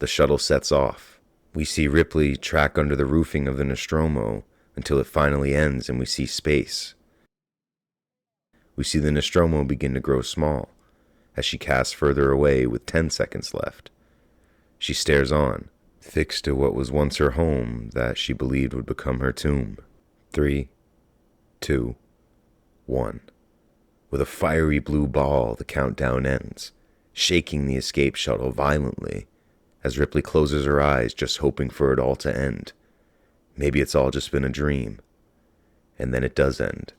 Speaker 1: The shuttle sets off. We see Ripley track under the roofing of the Nostromo until it finally ends and we see space. We see the Nostromo begin to grow small as she casts further away with 10 seconds left. She stares on, fixed to what was once her home that she believed would become her tomb. 3, 2, 1. With a fiery blue ball, the countdown ends, shaking the escape shuttle violently as Ripley closes her eyes, just hoping for it all to end. Maybe it's all just been a dream. And then it does end.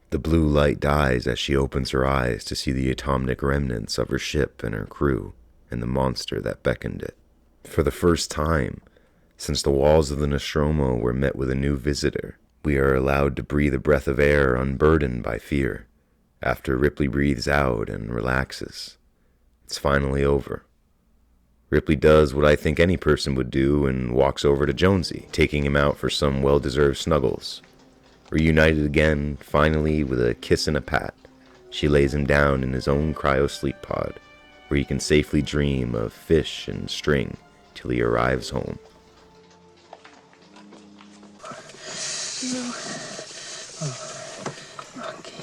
Speaker 1: The blue light dies as she opens her eyes to see the atomic remnants of her ship and her crew and the monster that beckoned it. For the first time, since the walls of the Nostromo were met with a new visitor, we are allowed to breathe a breath of air unburdened by fear. After Ripley breathes out and relaxes, it's finally over. Ripley does what I think any person would do and walks over to Jonesy, taking him out for some well-deserved snuggles. Reunited again, finally, with a kiss and a pat, she lays him down in his own cryo-sleep pod, where he can safely dream of fish and string till he arrives home.
Speaker 10: Lucky.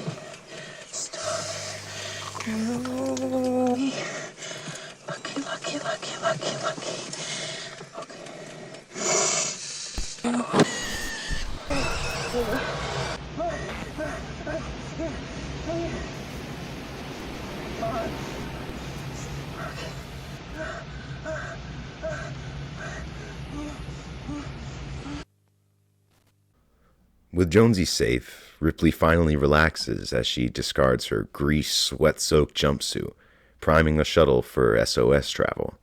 Speaker 1: With Jonesy safe, Ripley finally relaxes as she discards her grease, sweat-soaked jumpsuit, priming the shuttle for SOS travel.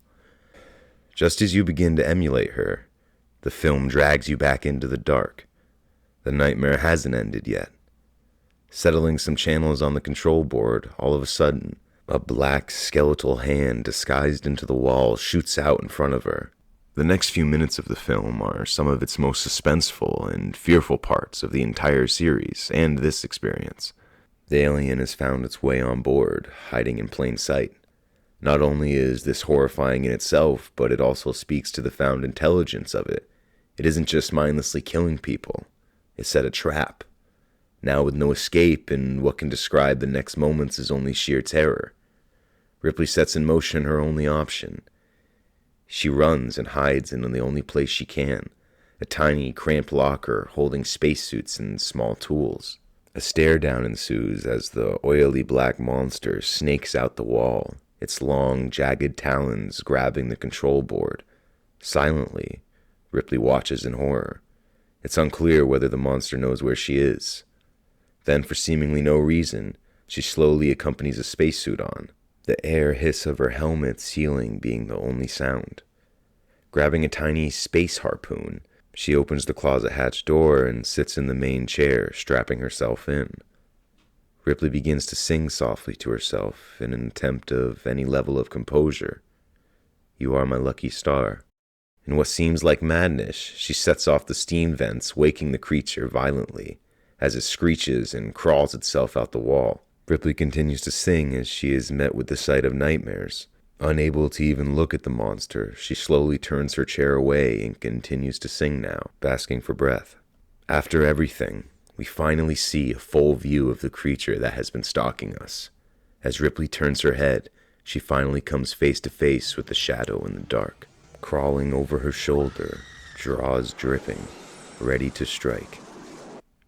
Speaker 1: Just as you begin to emulate her, the film drags you back into the dark. The nightmare hasn't ended yet. Settling some channels on the control board, all of a sudden, a black skeletal hand disguised into the wall shoots out in front of her. The next few minutes of the film are some of its most suspenseful and fearful parts of the entire series and this experience. The alien has found its way on board, hiding in plain sight. Not only is this horrifying in itself, but it also speaks to the found intelligence of it. It isn't just mindlessly killing people. It set a trap. Now with no escape, and what can describe the next moments is only sheer terror. Ripley sets in motion her only option. She runs and hides in the only place she can, a tiny, cramped locker holding spacesuits and small tools. A stare down ensues as the oily black monster snakes out the wall, its long, jagged talons grabbing the control board. Silently, Ripley watches in horror. It's unclear whether the monster knows where she is. Then, for seemingly no reason, she slowly accompanies a spacesuit on, the air hiss of her helmet sealing being the only sound. Grabbing a tiny space harpoon, she opens the closet hatch door and sits in the main chair, strapping herself in. Ripley begins to sing softly to herself in an attempt of any level of composure. "You are my lucky star." In what seems like madness, she sets off the steam vents, waking the creature violently as it screeches and crawls itself out the wall. Ripley continues to sing as she is met with the sight of nightmares. Unable to even look at the monster, she slowly turns her chair away and continues to sing now, basking for breath. After everything, we finally see a full view of the creature that has been stalking us. As Ripley turns her head, she finally comes face to face with the shadow in the dark. Crawling over her shoulder, jaws dripping, ready to strike.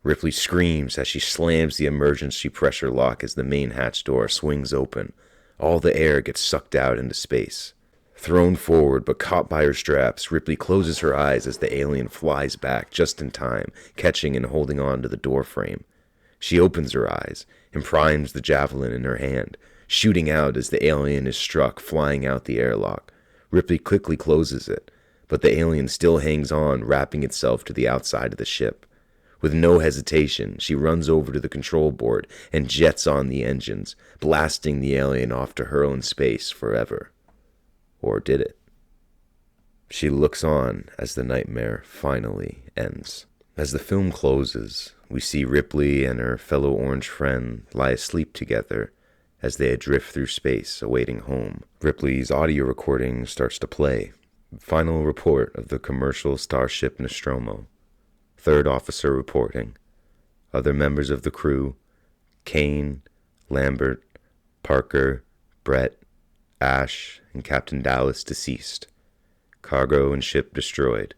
Speaker 1: Ripley screams as she slams the emergency pressure lock as the main hatch door swings open. All the air gets sucked out into space. Thrown forward but caught by her straps, Ripley closes her eyes as the alien flies back just in time, catching and holding on to the door frame. She opens her eyes and primes the javelin in her hand, shooting out as the alien is struck, flying out the airlock. Ripley quickly closes it, but the alien still hangs on, wrapping itself to the outside of the ship. With no hesitation, she runs over to the control board and jets on the engines, blasting the alien off to hurl in space forever. Or did it? She looks on as the nightmare finally ends. As the film closes, we see Ripley and her fellow orange friend lie asleep together as they drift through space, awaiting home. Ripley's audio recording starts to play. Final report of the commercial starship Nostromo. Third officer reporting. Other members of the crew: Kane, Lambert, Parker, Brett, Ash, and Captain Dallas deceased. Cargo and ship destroyed.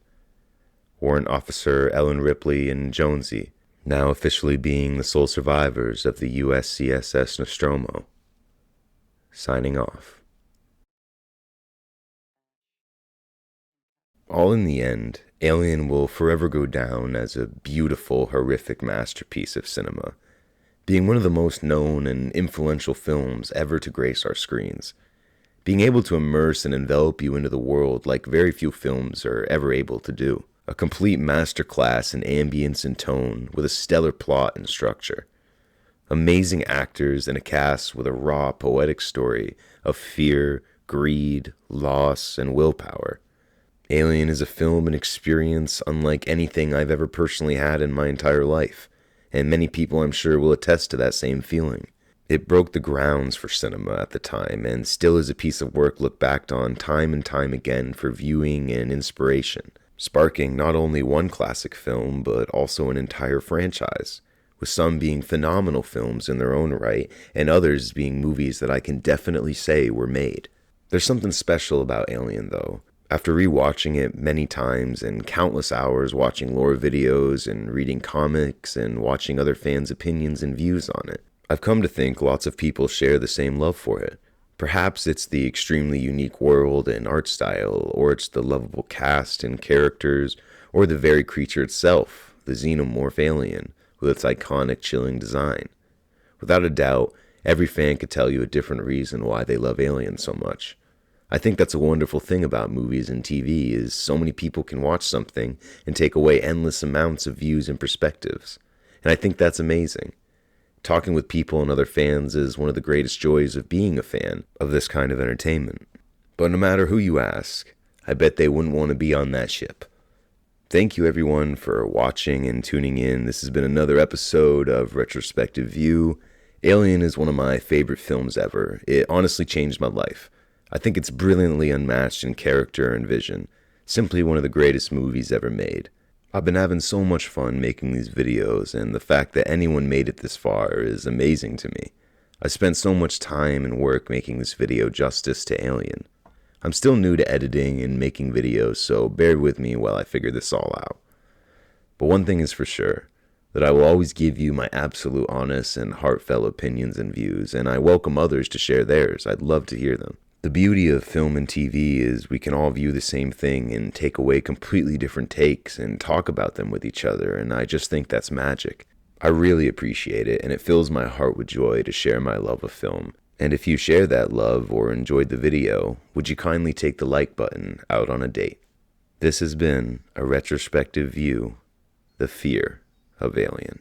Speaker 1: Warrant Officer Ellen Ripley and Jonesy, now officially being the sole survivors of the USCSS Nostromo. Signing off. All in the end, Alien will forever go down as a beautiful, horrific masterpiece of cinema, being one of the most known and influential films ever to grace our screens. Being able to immerse and envelop you into the world like very few films are ever able to do. A complete masterclass in ambience and tone with a stellar plot and structure. Amazing actors and a cast with a raw, poetic story of fear, greed, loss, and willpower. Alien is a film and experience unlike anything I've ever personally had in my entire life, and many people I'm sure will attest to that same feeling. It broke the grounds for cinema at the time, and still is a piece of work looked back on time and time again for viewing and inspiration, sparking not only one classic film, but also an entire franchise, with some being phenomenal films in their own right, and others being movies that I can definitely say were made. There's something special about Alien, though. After rewatching it many times and countless hours watching lore videos and reading comics and watching other fans' opinions and views on it, I've come to think lots of people share the same love for it. Perhaps it's the extremely unique world and art style, or it's the lovable cast and characters, or the very creature itself, the xenomorph alien, with its iconic, chilling design. Without a doubt, every fan could tell you a different reason why they love Alien so much. I think that's a wonderful thing about movies and TV, is so many people can watch something and take away endless amounts of views and perspectives. And I think that's amazing. Talking with people and other fans is one of the greatest joys of being a fan of this kind of entertainment. But no matter who you ask, I bet they wouldn't want to be on that ship. Thank you everyone for watching and tuning in. This has been another episode of Retrospective View. Alien is one of my favorite films ever. It honestly changed my life. I think it's brilliantly unmatched in character and vision. Simply one of the greatest movies ever made. I've been having so much fun making these videos, and the fact that anyone made it this far is amazing to me. I spent so much time and work making this video justice to Alien. I'm still new to editing and making videos, so bear with me while I figure this all out. But one thing is for sure, that I will always give you my absolute honest and heartfelt opinions and views, and I welcome others to share theirs. I'd love to hear them. The beauty of film and TV is we can all view the same thing and take away completely different takes and talk about them with each other, and I just think that's magic. I really appreciate it, and it fills my heart with joy to share my love of film. And if you share that love or enjoyed the video, would you kindly take the like button out on a date? This has been a retrospective view, The Fear of Alien.